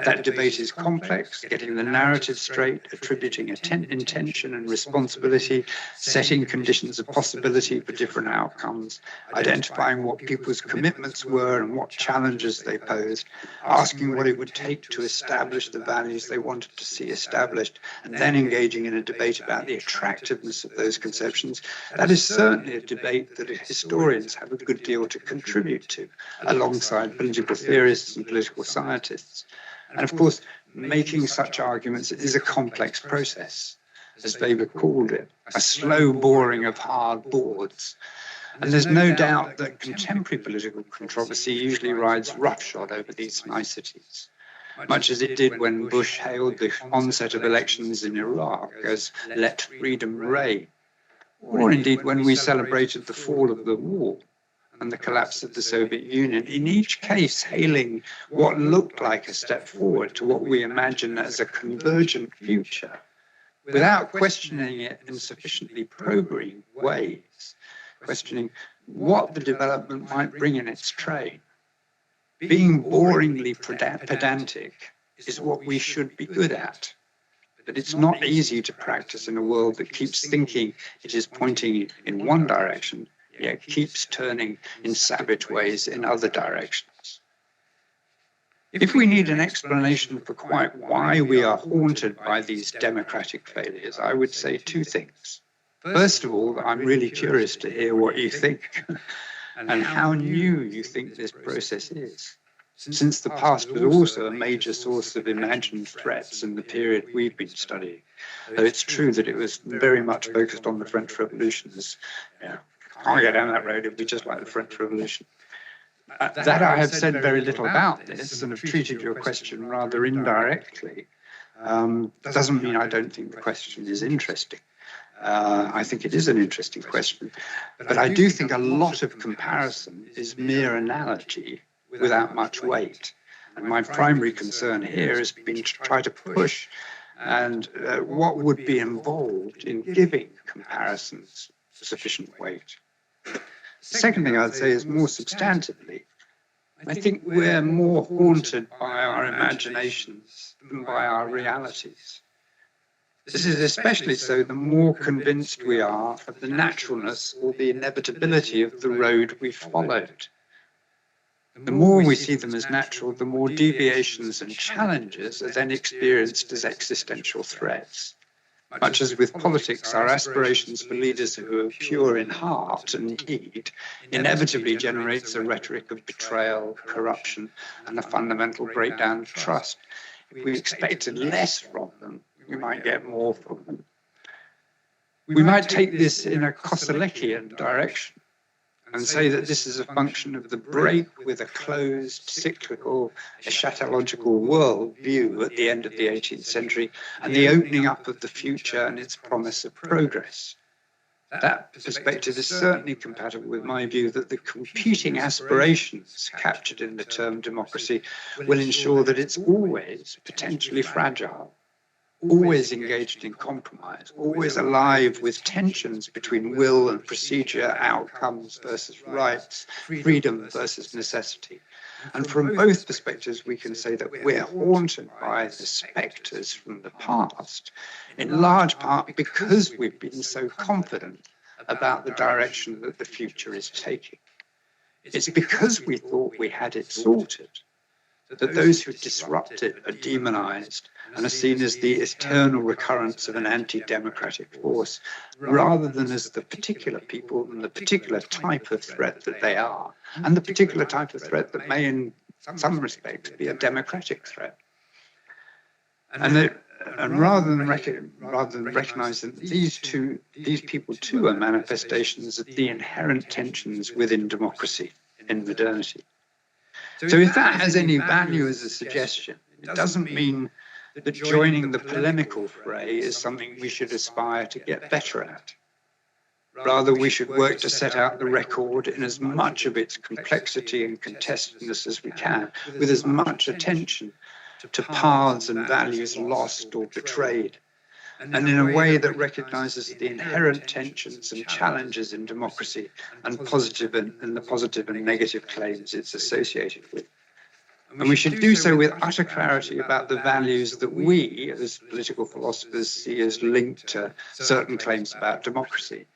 That debate is complex, getting the narrative straight, attributing intention and responsibility, setting conditions of possibility for different outcomes, identifying what people's commitments were and what challenges they posed, asking what it would take to establish the values they wanted to see established, and then engaging in a debate about the attractiveness of those conceptions. That is certainly a debate that historians have a good deal to contribute to, alongside political theorists and political scientists. And of course, making such arguments is a complex process, as Weber called it, a slow boring of hard boards. And there's no doubt that contemporary political controversy usually rides roughshod over these niceties, much as it did when Bush hailed the onset of elections in Iraq as "let freedom reign," or indeed when we celebrated the fall of the wall and the collapse of the Soviet Union, in each case hailing what looked like a step forward to what we imagine as a convergent future, without questioning it in sufficiently probing ways, questioning what the development might bring in its train. Being boringly pedantic is what we should be good at, but it's not easy to practice in a world that keeps thinking it is pointing in one direction, yet keeps turning in savage ways in other directions. If we need an explanation for quite why we are haunted by these democratic failures, I would say two things. First of all, I'm really curious to hear what you think and how new you think this process is, since the past was also a major source of imagined threats in the period we've been studying, though it's true that it was very much focused on the French Revolution. Can't get down that road, it'd be just like the French Revolution. That I have said very little about this and have treated your question rather indirectly doesn't mean I don't think the question is interesting. I think it is an interesting question, but I do think a lot of comparison is mere analogy without much weight. And my primary concern here has been to try to push and what would be involved in giving comparisons sufficient weight. The second thing I'd say is more substantively, I think we're more haunted by our imaginations than by our realities. This is especially so the more convinced we are of the naturalness or the inevitability of the road we've followed. The more we see them as natural, the more deviations and challenges are then experienced as existential threats. Much as with politics, our aspirations for leaders who are pure in heart and deed inevitably generates a rhetoric of betrayal, corruption, and a fundamental breakdown of trust. If we expected less from them, we might get more from them. We might take this in a Koselekian direction and say that this is a function of the break with a closed, cyclical, eschatological world view at the end of the 18th century and the opening up of the future and its promise of progress. That perspective is certainly compatible with my view that the competing aspirations captured in the term democracy will ensure that it's always potentially fragile, always engaged in compromise, always alive with tensions between will and procedure, outcomes versus rights, freedom versus necessity. And from both perspectives, we can say that we're haunted by the spectres from the past, in large part because we've been so confident about the direction that the future is taking. It's because we thought we had it sorted that those who disrupt it are demonized and are seen as the eternal recurrence of an anti-democratic force, rather than as the particular people and the particular type of threat that they are, and the particular type of threat that may in some respects be a democratic threat. And rather than recognize that these people too are manifestations of the inherent tensions within democracy in modernity. So if that has any value as a suggestion, it doesn't mean that joining the polemical fray is something we should aspire to get better at. Rather, we should work to set out the record in as much of its complexity and contestedness as we can, with as much attention to paths and values lost or betrayed, and in a way that recognizes the inherent tensions and challenges in democracy and the positive and negative claims it's associated with. And we should do so with utter clarity about the values that we, as political philosophers, see as linked to certain claims about democracy,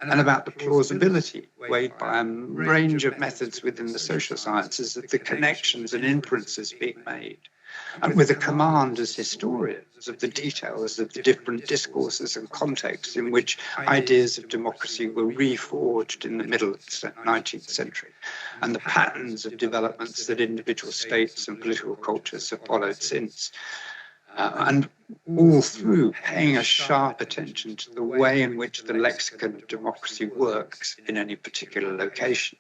and about the plausibility, weighed by a range of methods within the social sciences, of the connections and inferences being made, and with a command as historians of the details of the different discourses and contexts in which ideas of democracy were reforged in the middle of the 19th century, and the patterns of developments that individual states and political cultures have followed since. And all through paying a sharp attention to the way in which the lexicon of democracy works in any particular location,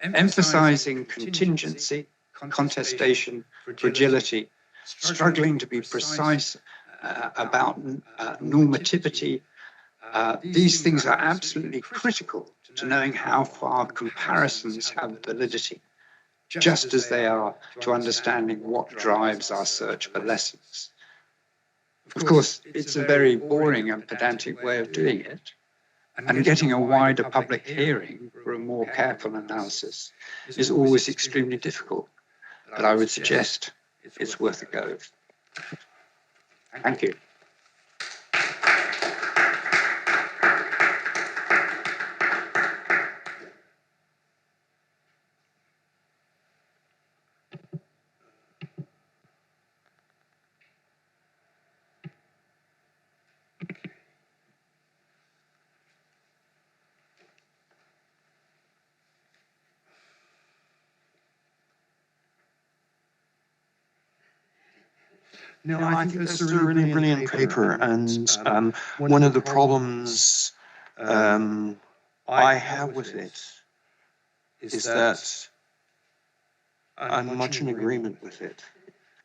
emphasizing contingency, contestation, fragility, struggling to be precise about normativity. These things are absolutely critical to knowing how far comparisons have validity, just as they are to understanding what drives our search for lessons. Of course, it's a very boring and pedantic way of doing it, and getting a wider public hearing for a more careful analysis is always extremely difficult, but I would suggest it's worth a go. Thank you. No, I think this is a really brilliant paper, and one of the problems I have with it is that I'm much in agreement with it.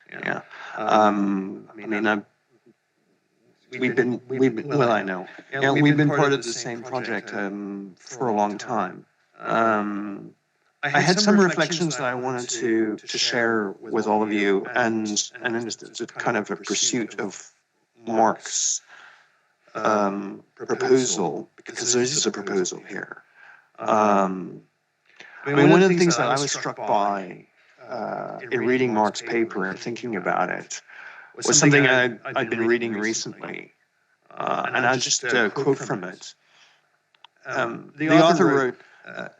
Yeah, I mean, we've been well, I know. Yeah, we've been part of the same project for a long time. I had some reflections that I wanted to share with all of you, and it's a kind of a pursuit of Mark's proposal, because there is a proposal here. I mean, one of the things that I was struck by in reading Mark's paper and thinking about it was something I'd been reading recently, and I'll just quote from it. The author wrote,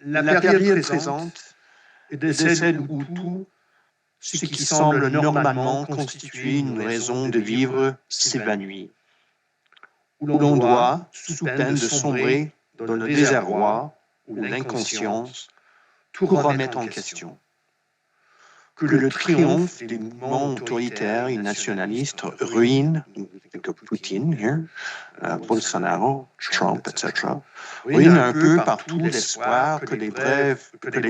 La période présente est de celle où tout ce qui semble normalement constituer une raison de vivre s'évanouit, où l'on doit, sous peine de sombrer dans le désarroi ou l'inconscience, tout remettre en question. Que le triomphe des mouvements autoritaires et nationalistes ruine, que Poutine, here, Bolsonaro, Trump, etc., ruine un peu partout l'espoir que les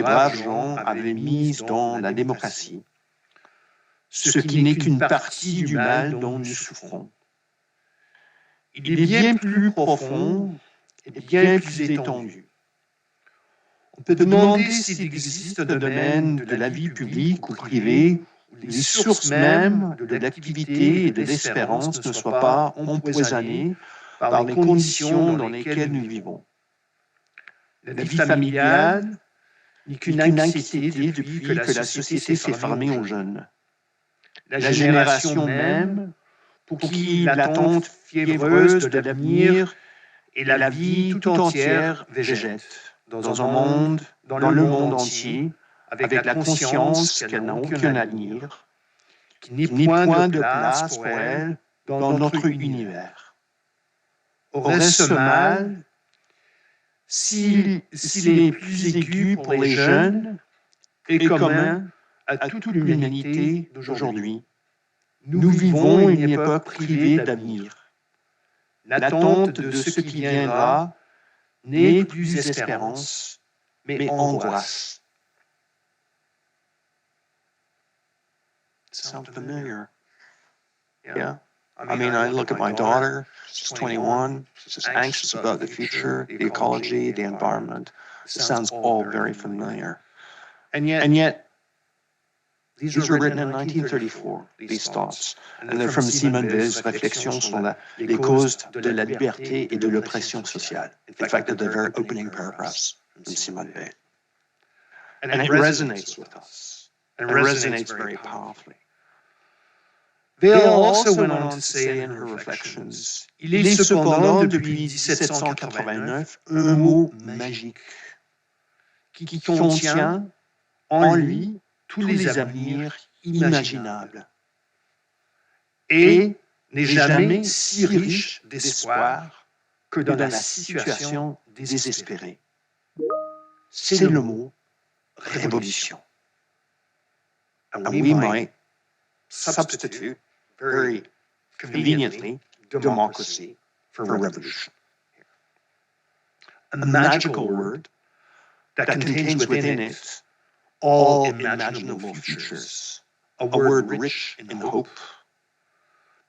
braves gens avaient mis dans la démocratie, ce qui n'est qu'une partie du mal dont nous souffrons. Il est bien plus profond et bien plus étendu. On peut demander s'il existe un domaine de la vie publique ou privée où les sources mêmes de l'activité et de l'espérance ne soient pas empoisonnées par les conditions dans lesquelles nous vivons. La vie familiale n'est qu'une anxiété depuis que la société s'est fermée aux jeunes. La génération même, pour qui l'attente fiévreuse de l'avenir et la vie tout entière végète dans le monde entier, avec la conscience qu'elle n'a aucun avenir, qu'il n'est point de place pour elle dans notre univers. Aurait-ce mal s'il est plus aigu pour les jeunes et commun à toute l'humanité d'aujourd'hui? Nous vivons une époque privée d'avenir. L'attente de ce qui viendra n'est plus espérance, mais angoisse. Sound familiar? Yeah. I mean, I look at my daughter, she's 21, she's anxious about the future, the ecology, the environment. It sounds all very familiar. And yet, these were written in 1934, these thoughts. And they're from Simone Weil's Réflexions sur les causes de la liberté et de l'oppression sociale. In fact, they're the very opening paragraphs from Simone Weil. And it resonates with us. And it resonates very powerfully. Weil also went on to say in her reflections, il est cependant depuis 1789 un mot magique qui contient en lui tous les avenirs imaginables et n'est jamais si riche d'espoir que dans la situation désespérée. C'est le mot révolution. And we might substitute very conveniently democracy for revolution. A magical word that contains within it all imaginable futures, a word rich in hope.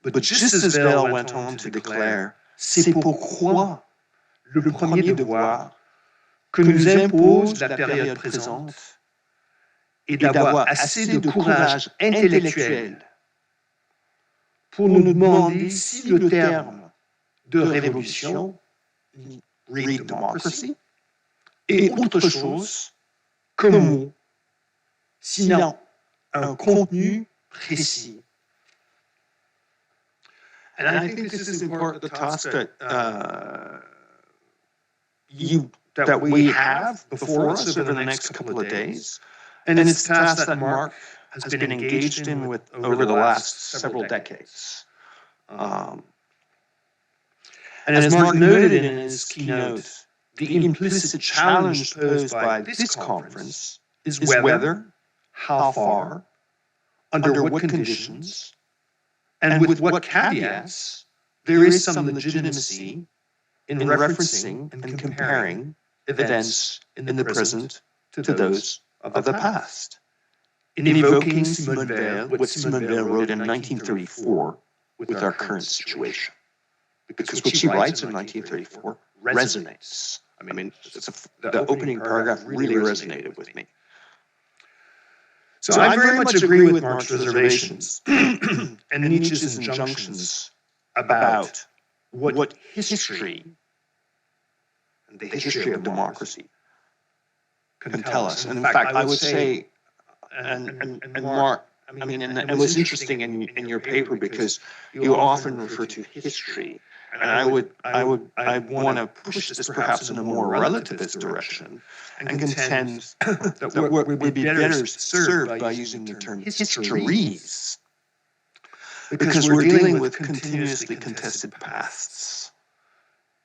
But just as Weil went on to declare, c'est pourquoi le premier devoir que nous impose la période présente est d'avoir assez de courage intellectuel pour nous demander si le terme de révolution, read democracy, est autre chose qu'un mot, sinon un contenu précis. And I think this is important, the task that we have before us over the next couple of days. And it's a task that Mark has been engaged in with over the last several decades. And as Mark noted in his keynote, the implicit challenge posed by this conference is whether, how far, under what conditions, and with what caveats there is some legitimacy in referencing and comparing events in the present to those of the past. In evoking Simone Weil, what Simone Weil wrote in 1934 with our current situation. Because what she writes in 1934 resonates. I mean, the opening paragraph really resonated with me. So I very much agree with Mark's reservations and Nietzsche's injunctions about what history, the history of democracy, can tell us. And in fact, I would say, and Mark, I mean, and it was interesting in your paper because you often refer to history, and I want to push this perhaps in a more relativist direction, and contend that we'd be better served by using the term histories, because we're dealing with continuously contested pasts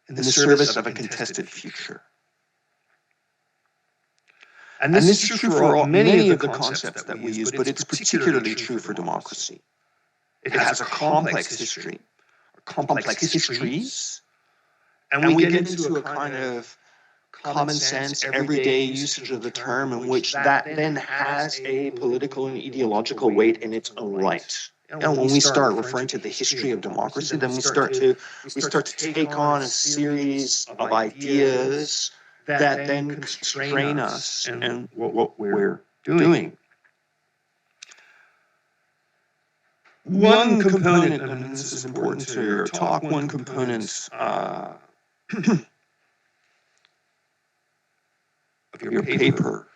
in the service of a contested future. And this is true for many of the concepts that we use, but it's particularly true for democracy. It has a complex history, or complex histories, and we get into a kind of common sense, everyday usage of the term in which that then has a political and ideological weight in its own right. And when we start referring to the history of democracy, then we start to take on a series of ideas that then constrain us in what we're doing. One component, and this is important to your talk, one component of your paper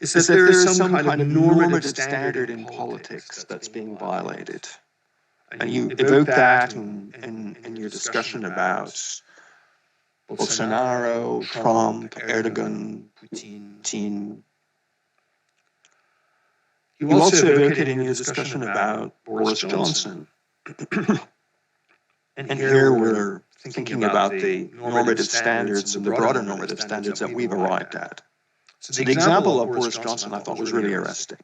is that there is some kind of normative standard in politics that's being violated. And you evoke that in your discussion about Bolsonaro, Trump, Erdogan, Putin. You also evoke it in your discussion about Boris Johnson. And here we're thinking about the normative standards and the broader normative standards that we've arrived at. So the example of Boris Johnson I thought was really arresting.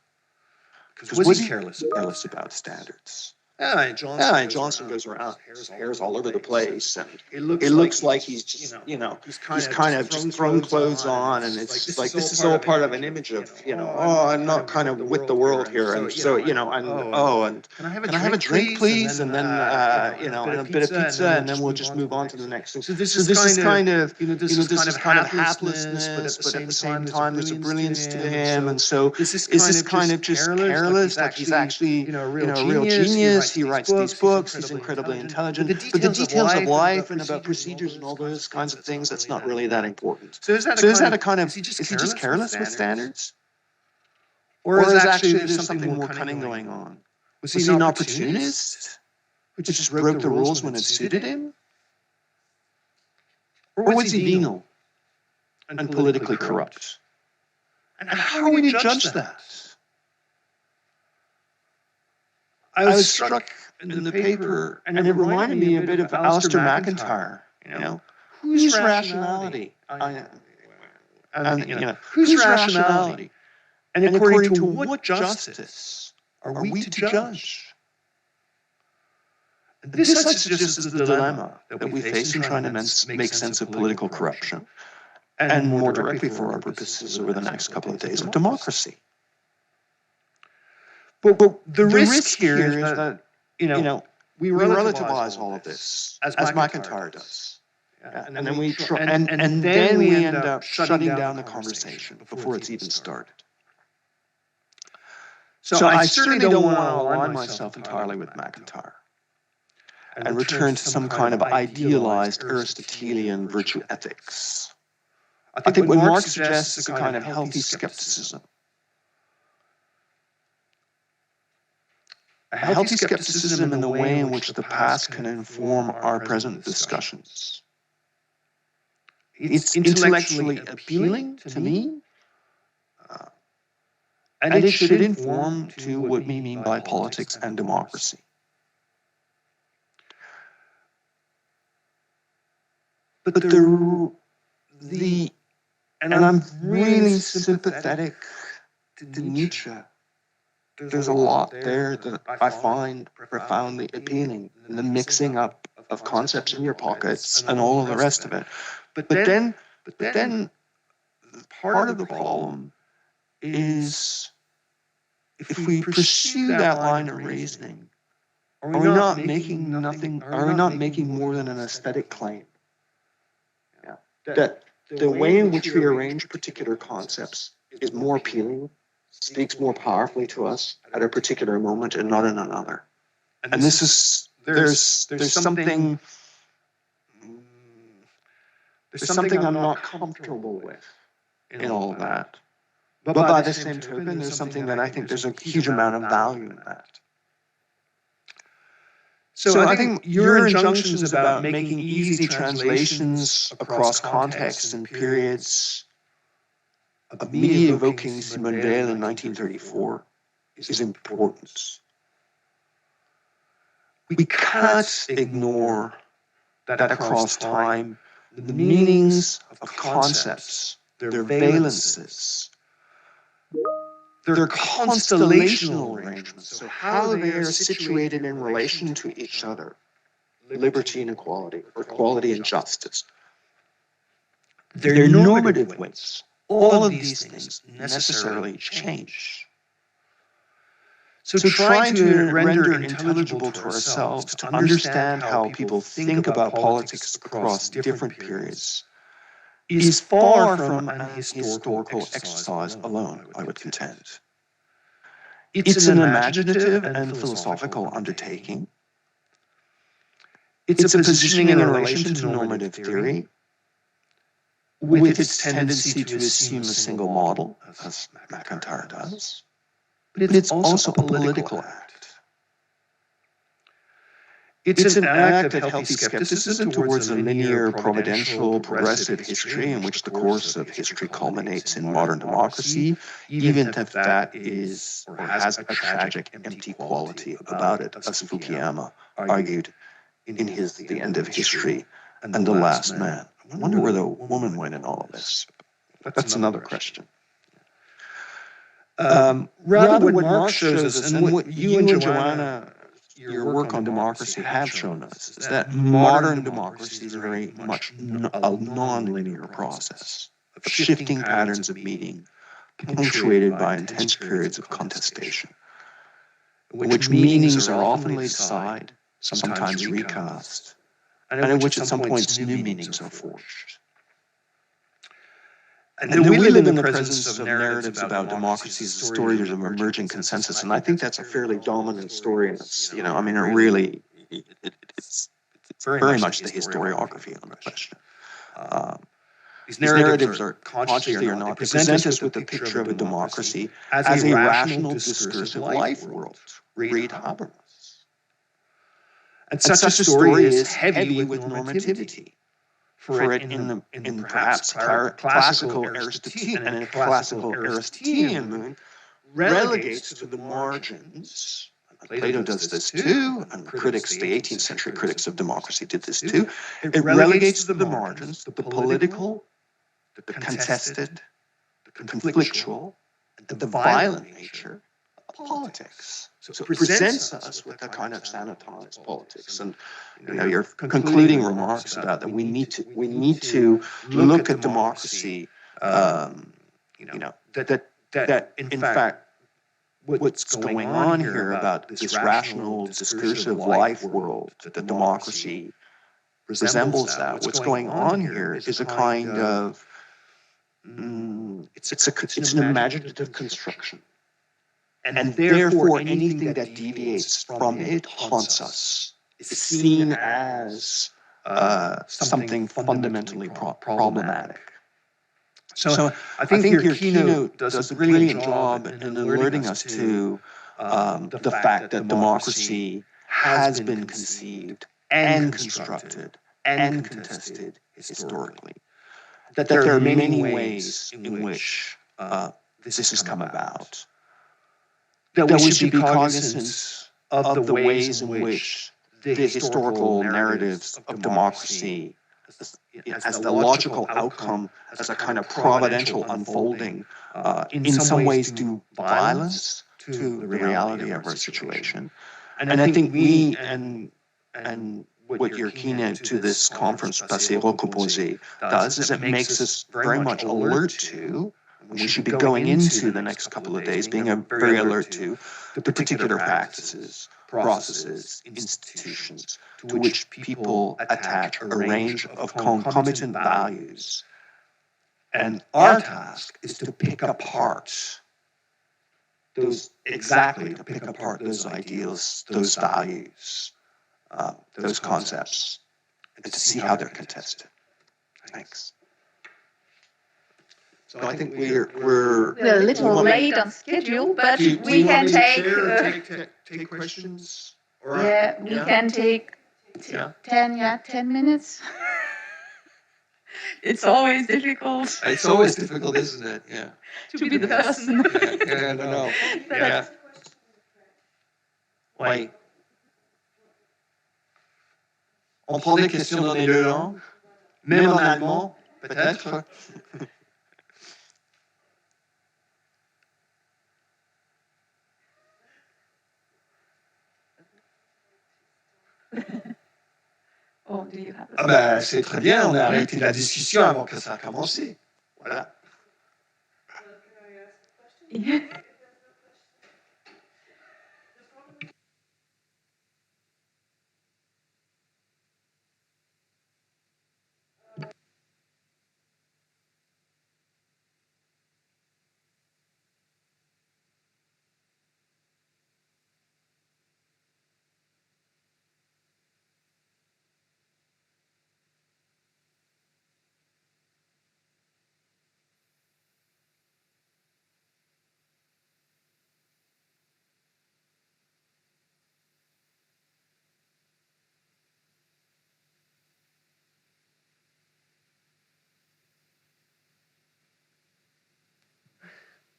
Because was he careless about standards? and Johnson goes around, his hair's all over the place, and it looks like he's just, he's kind of just thrown clothes on, and it's like this is all part of an image of, oh, I'm not kind of with the world here, and so, and can I have a drink, please, and then, and a bit of pizza, and then we'll just move on to the next thing. So this is kind of, this is kind of haplessness, but at the same time, there's a brilliance to him, and so is this kind of just careless, like he's actually, a real genius. He writes these books, he's incredibly intelligent, but the details of life and about procedures and all those kinds of things, that's not really that important. So is that a kind of, is he just careless with standards? Or is actually there's something more cunning going on? Was he an opportunist who just broke the rules when it suited him? Or was he venal and politically corrupt? And how are we to judge that? I was struck in the paper, and it reminded me a bit of Alistair McIntyre. Whose rationality? Whose rationality? And according to what justice are we to judge? This suggests the dilemma that we face in trying to make sense of political corruption, and more directly for our purposes over the next couple of days of democracy. But the risk here is that, we relativize all of this, as McIntyre does. And then we end up shutting down the conversation before it's even started. So I certainly don't want to align myself entirely with McIntyre and return to some kind of idealized Aristotelian virtue ethics. I think what Marx suggests is a kind of healthy skepticism. A healthy skepticism in the way in which the past can inform our present discussions. It's intellectually appealing to me, and it should inform to what we mean by politics and democracy. But and I'm really sympathetic to Nietzsche. There's a lot there that I find profoundly appealing, the mixing up of concepts in your pockets and all of the rest of it. But then part of the problem is, if we pursue that line of reasoning, are we not making more than an aesthetic claim? That the way in which we arrange particular concepts is more appealing, speaks more powerfully to us at a particular moment and not in another. And this is, there's something I'm not comfortable with in all of that. But by the same token, there's something that I think there's a huge amount of value in that. So I think your injunctions about making easy translations across contexts and periods of media evoking Simone Weil in 1934 is important. We can't ignore that across time, the meanings of concepts, their valences, their constellational arrangements, so how they are situated in relation to each other, liberty and equality, or equality and justice, their normative weights, all of these things necessarily change. So trying to render intelligible to ourselves, to understand how people think about politics across different periods, is far from an historical exercise alone, I would contend. It's an imaginative and philosophical undertaking. It's a positioning in relation to normative theory, with its tendency to assume a single model, as McIntyre does. But it's also a political act. It's an act of healthy skepticism towards a linear, providential, progressive history in which the course of history culminates in modern democracy, even if that is or has a tragic, empty quality about it, as Fukuyama argued in his The End of History and The Last Man. I wonder where the woman went in all of this. That's another question. Rather, what Marx shows us, and what you and Joanna your work on democracy have shown us is that modern democracy is very much a non-linear process of shifting patterns of meaning, punctuated by intense periods of contestation, in which meanings are often laid aside, sometimes recast, and in which at some points new meanings are forged. And then we live in the presence of narratives about democracy as stories of emerging consensus, and I think that's a fairly dominant story. And it's, you know, I mean, it's very much the historiography on the question. These narratives are consciously or not, they present us with a picture of a democracy as a rational, discursive life world. Read Habermas. And such a story is heavy with normativity. For it in perhaps classical Aristotelian and classical Aristotelian mood relegates to the margins. Plato does this too, and critics, the 18th century critics of democracy did this too. It relegates to the margins the political, the contested, the conflictual, and the violent nature of politics. So it presents us with a kind of sanitized politics, and you know, your concluding remarks about that we need to look at democracy, that in fact what's going on here about this rational discursive life world, that the democracy resembles that. What's going on here is a kind of it's an imaginative construction. And therefore, anything that deviates from it haunts us. It's seen as something fundamentally problematic. So I think your keynote does a brilliant job in alerting us to the fact that democracy has been conceived and constructed and contested historically. That there are many ways in which this has come about. That we should be cognizant of the ways in which the historical narratives of democracy, as the logical outcome, as a kind of providential unfolding, in some ways do violence to the reality of our situation. And I think we, and what your keynote to this conference, Passées, Recomposés, does is it makes us very much alert to, we should be going into the next couple of days being very alert to the particular practices, processes, institutions to which people attach a range of concomitant values. And our task is to pick apart those ideals, those values, those concepts, and to see how they're contested. Thanks. So I think we're a little late on schedule, but we can take questions. Or, we can take 10 minutes. It's always difficult. It's always difficult, isn't it? Yeah. To be the person. Yeah, no. Yeah. Oui. On prend des questions dans les deux langues, même en allemand, peut-être. Oh, do you have Ah ben, c'est très bien, on a arrêté la discussion avant que ça a commencé. Voilà.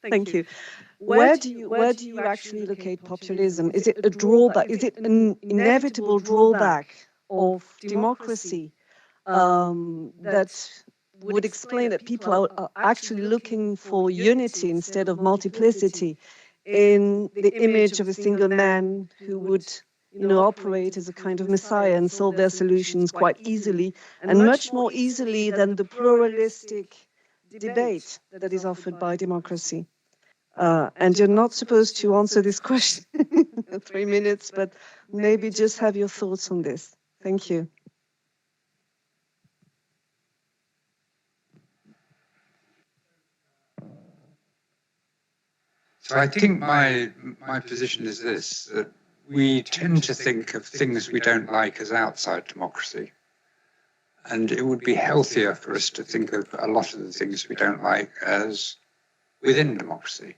Thank you. Where do you actually locate populism? Is it a drawback? Is it an inevitable drawback of democracy that would explain that people are actually looking for unity instead of multiplicity in the image of a single man who would operate as a kind of messiah and solve their solutions quite easily, and much more easily than the pluralistic debate that is offered by democracy. And you're not supposed to answer this question in 3 minutes, but maybe just have your thoughts on this. Thank you. So I think my position is this, that we tend to think of things we don't like as outside democracy. And it would be healthier for us to think of a lot of the things we don't like as within democracy.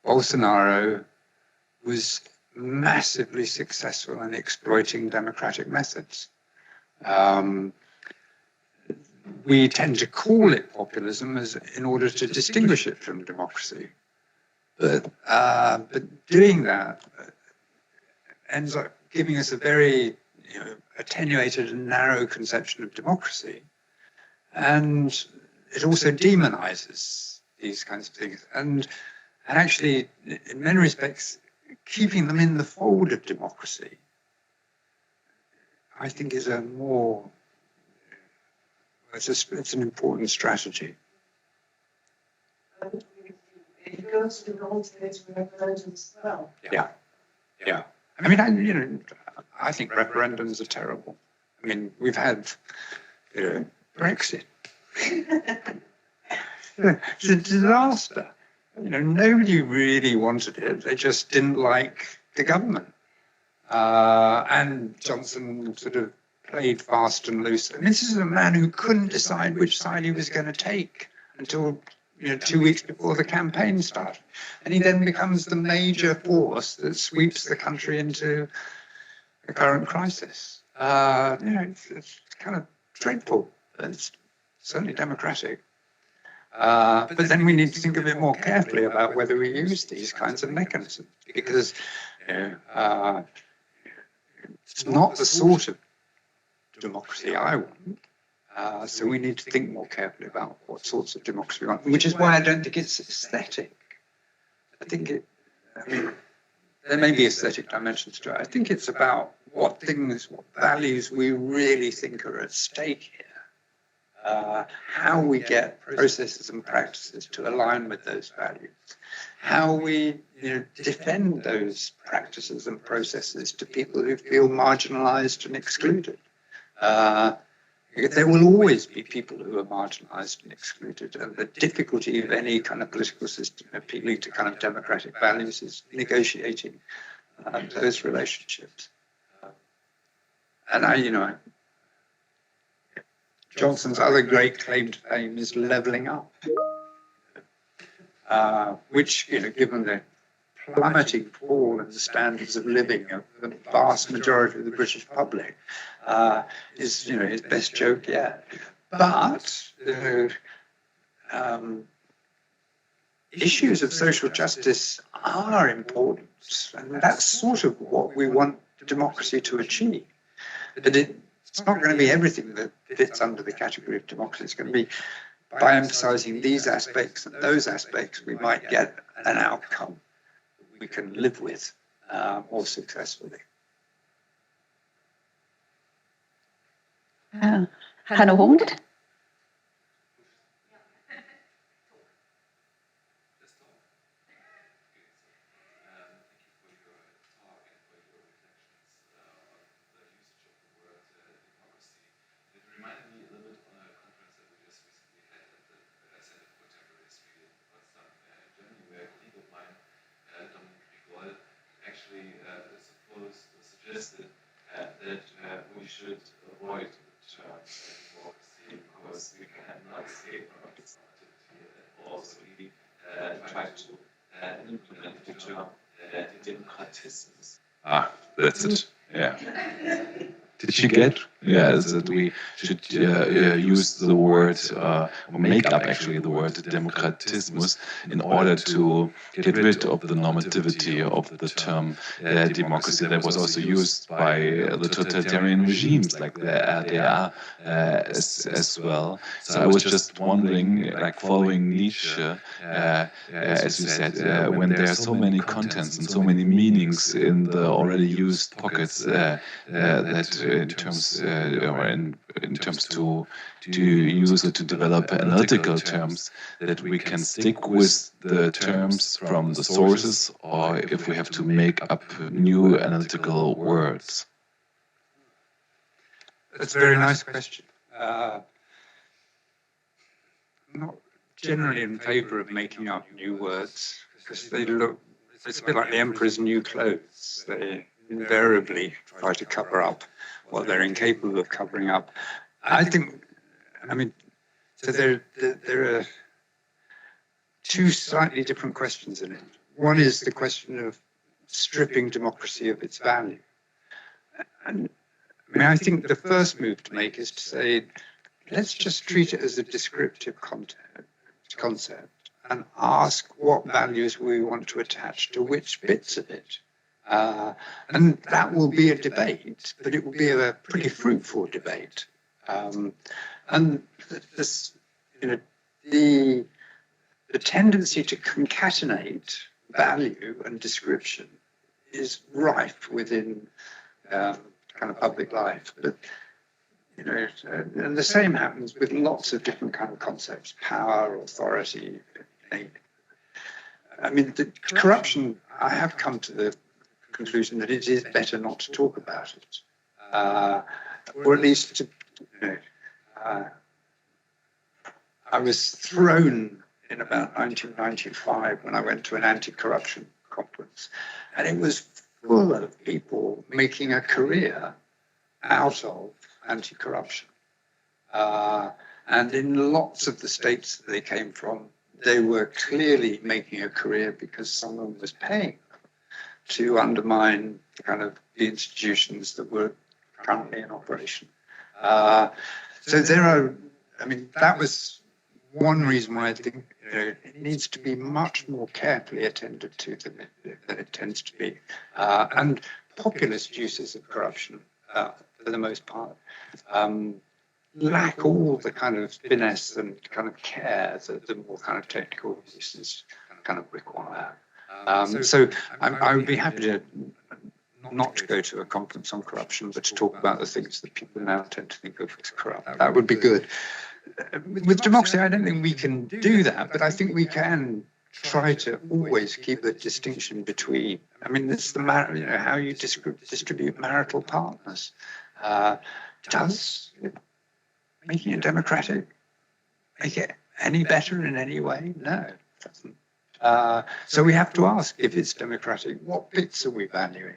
Bolsonaro was massively successful in exploiting democratic methods. We tend to call it populism in order to distinguish it from democracy. But doing that ends up giving us a very attenuated and narrow conception of democracy. And it also demonizes these kinds of things. And actually, in many respects, keeping them in the fold of democracy, I think is it's an important strategy. It goes to the whole stage of referendums as well. Yeah. I mean, I think referendums are terrible. I mean, we've had Brexit. It's a disaster. Nobody really wanted it. They just didn't like the government. And Johnson sort of played fast and loose. And this is a man who couldn't decide which side he was going to take until 2 weeks before the campaign started. And he then becomes the major force that sweeps the country into the current crisis. It's kind of dreadful. It's certainly democratic. But then we need to think a bit more carefully about whether we use these kinds of mechanisms, because it's not the sort of democracy I want. So we need to think more carefully about what sorts of democracy we want, which is why I don't think it's aesthetic. I think there may be aesthetic dimensions to it. I think it's about what values we really think are at stake here. How we get processes and practices to align with those values. How we defend those practices and processes to people who feel marginalized and excluded. There will always be people who are marginalized and excluded, and the difficulty of any kind of political system appealing to kind of democratic values is negotiating those relationships. And Johnson's other great claim to fame is levelling up, which, given the plummeting fall in the standards of living of the vast majority of the British public, is his best joke yet. But issues of social justice are important, and that's sort of what we want democracy to achieve. But it's not going to be everything that fits under the category of democracy. It's going to be by emphasizing these aspects and those aspects, we might get an outcome we can live with more successfully. Hannah Holmgren. Suggested that we should avoid the term democracy because we cannot escape from its activity at all. So we try to implement the term democratism. That's it. Yeah. Did you get? Yeah, that we should use the word, or make up actually the word democratismus in order to get rid of the normativity of the term democracy that was also used by the totalitarian regimes like the RDR as well. So I was just wondering, like following Nietzsche, as you said, when there are so many contents and so many meanings in the already used pockets, that in terms or in terms to use it to develop analytical terms, that we can stick with the terms from the sources, or if we have to make up new analytical words. That's a very nice question. I'm not generally in favour of making up new words, because they look, it's a bit like the emperor's new clothes. They invariably try to cover up what they're incapable of covering up. I think, I mean, so there are two slightly different questions in it. One is the question of stripping democracy of its value. And I mean, I think the first move to make is to say, let's just treat it as a descriptive concept and ask what values we want to attach to which bits of it. And that will be a debate, but it will be a pretty fruitful debate. And this, you know, the tendency to concatenate value and description is rife within kind of public life. But, you know, and the same happens with lots of different kind of concepts: power, authority. I mean, the corruption, I have come to the conclusion that it is better not to talk about it, or at least to, you know, I was thrown in about 1995 when I went to an anti-corruption conference, and it was full of people making a career out of anti-corruption. And in lots of the states that they came from, they were clearly making a career because someone was paying them to undermine kind of the institutions that were currently in operation. So there are, I mean, that was one reason why I think, you know, it needs to be much more carefully attended to than it tends to be. And populist uses of corruption, for the most part, lack all the kind of finesse and kind of care that the more kind of technical uses kind of require. So I would be happy to not to go to a conference on corruption, but to talk about the things that people now tend to think of as corrupt. That would be good. With democracy, I don't think we can do that, but I think we can try to always keep the distinction between, I mean, it's the matter, you know, how you distribute marital partners. Does making it democratic make it any better in any way? No, it doesn't. So we have to ask, if it's democratic, what bits are we valuing?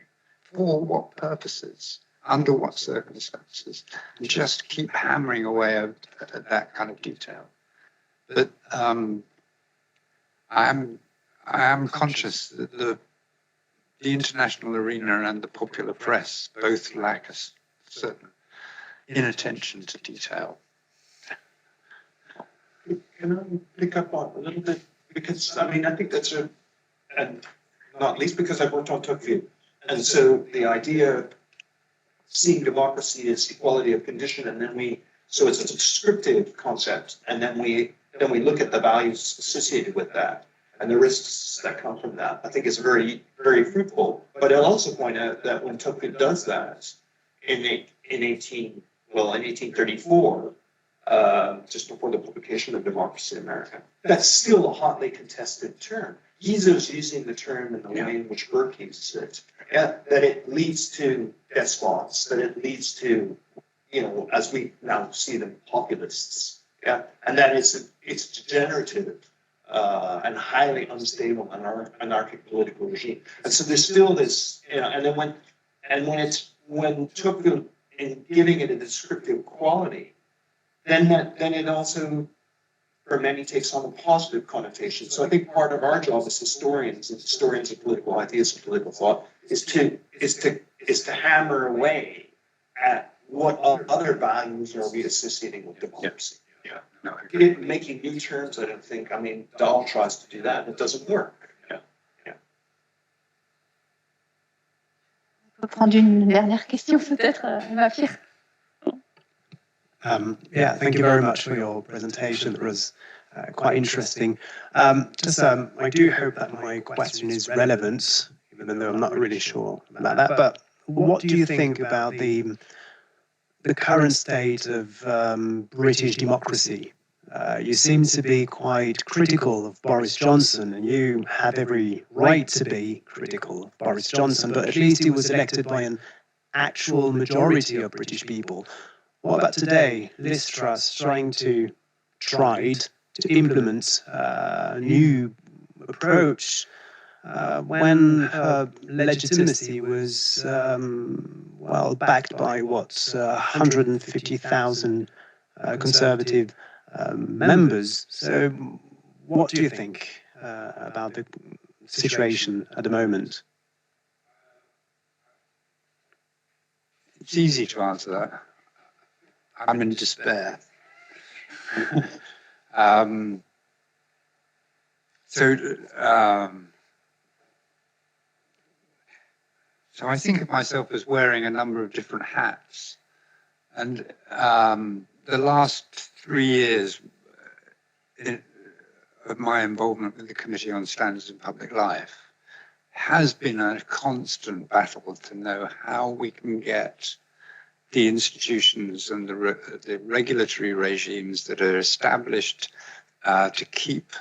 For what purposes? Under what circumstances? And just keep hammering away at that kind of detail. But I am conscious that the international arena and the popular press both lack a certain inattention to detail. Can I pick up on a little bit? Because, I mean, I think that's and not least because I've worked on Tocqueville. And so the idea of seeing democracy as equality of condition, and then so it's a descriptive concept, and then we look at the values associated with that and the risks that come from that. I think it's very, very fruitful. But I'll also point out that when Tocqueville does that in 1834, just before the publication of Democracy in America, that's still a hotly contested term. He's using the term in the way in which Burke uses it, that it leads to despots, that it leads to, you know, as we now see them, populists, and that it's degenerative and highly unstable anarchic political regime. And so there's still this, you know, and then when Tocqueville, in giving it a descriptive quality, then it also, for many, takes on a positive connotation. So I think part of our job as historians of political ideas and political thought is to hammer away at what other values are we associating with democracy? Yeah. No, Making new terms, I don't think, I mean, Dahl tries to do that, and it doesn't work. On peut prendre une dernière question peut-être, ma Pierre. Yeah, thank you very much for your presentation. It was quite interesting. I do hope that my question is relevant, even though I'm not really sure about that. But what do you think about the current state of British democracy? You seem to be quite critical of Boris Johnson, and you have every right to be critical of Boris Johnson, but at least he was elected by an actual majority of British people. What about today? Liz Truss tried to implement a new approach when her legitimacy was backed by 150,000 Conservative members. So, what do you think about the situation at the moment? It's easy to answer that. I'm in despair. So I think of myself as wearing a number of different hats. And the last 3 years of my involvement with the Committee on Standards in Public Life has been a constant battle to know how we can get the institutions and the regulatory regimes that are established to keep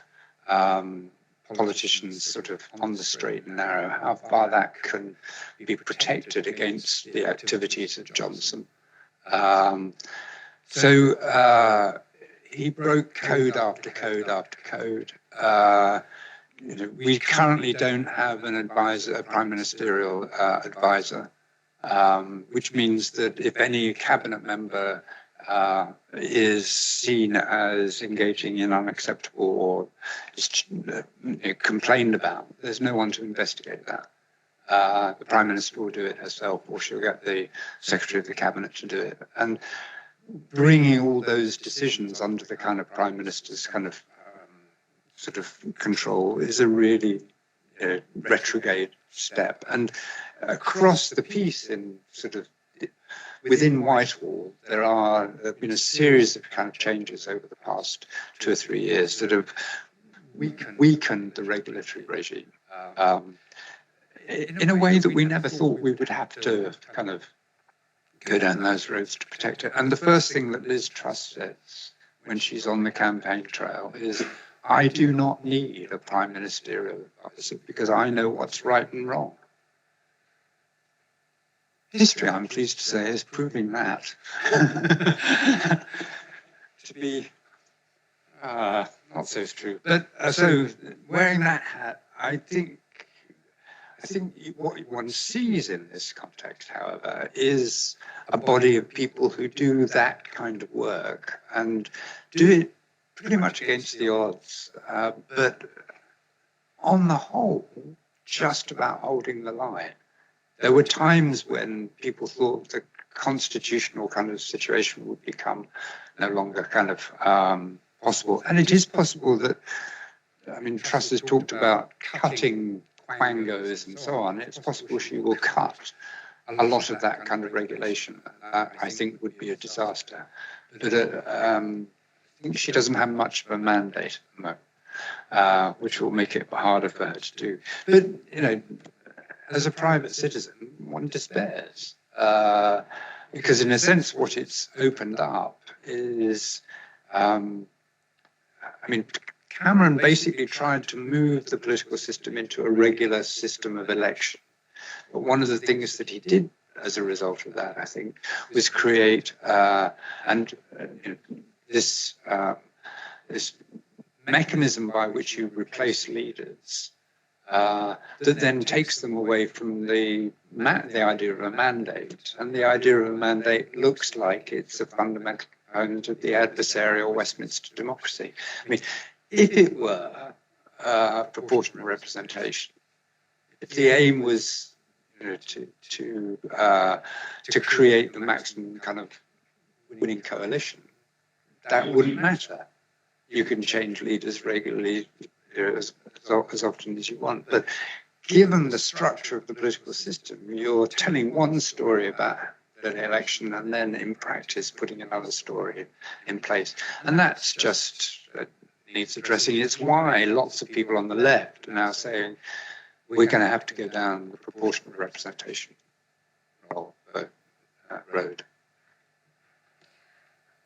politicians sort of on the straight and narrow, how far that can be protected against the activities of Johnson. He broke code after code after code. We currently don't have an advisor, a prime ministerial advisor, which means that if any cabinet member is seen as engaging in unacceptable or complained about, there's no one to investigate that. The Prime Minister will do it herself, or she'll get the Secretary of the Cabinet to do it. And bringing all those decisions under the kind of Prime Minister's kind of sort of control is a really retrograde step. And across the piece in sort of within Whitehall, there have been a series of kind of changes over the past 2 or 3 years that have weakened the regulatory regime in a way that we never thought we would have to kind of go down those roads to protect it. And the first thing that Liz Truss says when she's on the campaign trail is, I do not need a prime ministerial advisor because I know what's right and wrong. History, I'm pleased to say, is proving that to be not so true. But so wearing that hat, I think what one sees in this context, however, is a body of people who do that kind of work and do it pretty much against the odds, but on the whole, just about holding the line. There were times when people thought the constitutional kind of situation would become no longer kind of possible. And it is possible that, I mean, Truss has talked about cutting quangos and so on. It's possible she will cut a lot of that kind of regulation. I think would be a disaster. But I think she doesn't have much of a mandate at the moment, which will make it harder for her to do. But, you know, as a private citizen, one despairs. Because in a sense, what it's opened up is, I mean, Cameron basically tried to move the political system into a regular system of election. But one of the things that he did as a result of that, I think, was create this mechanism by which you replace leaders that then takes them away from the idea of a mandate. And the idea of a mandate looks like it's a fundamental component of the adversarial Westminster democracy. I mean, if it were proportional representation, if the aim was to create the maximum kind of winning coalition. That wouldn't matter. You can change leaders regularly, as often as you want. But given the structure of the political system, you're telling one story about an election and then in practice putting another story in place. And that's just needs addressing. It's why lots of people on the left are now saying we're going to have to go down the proportional representation road.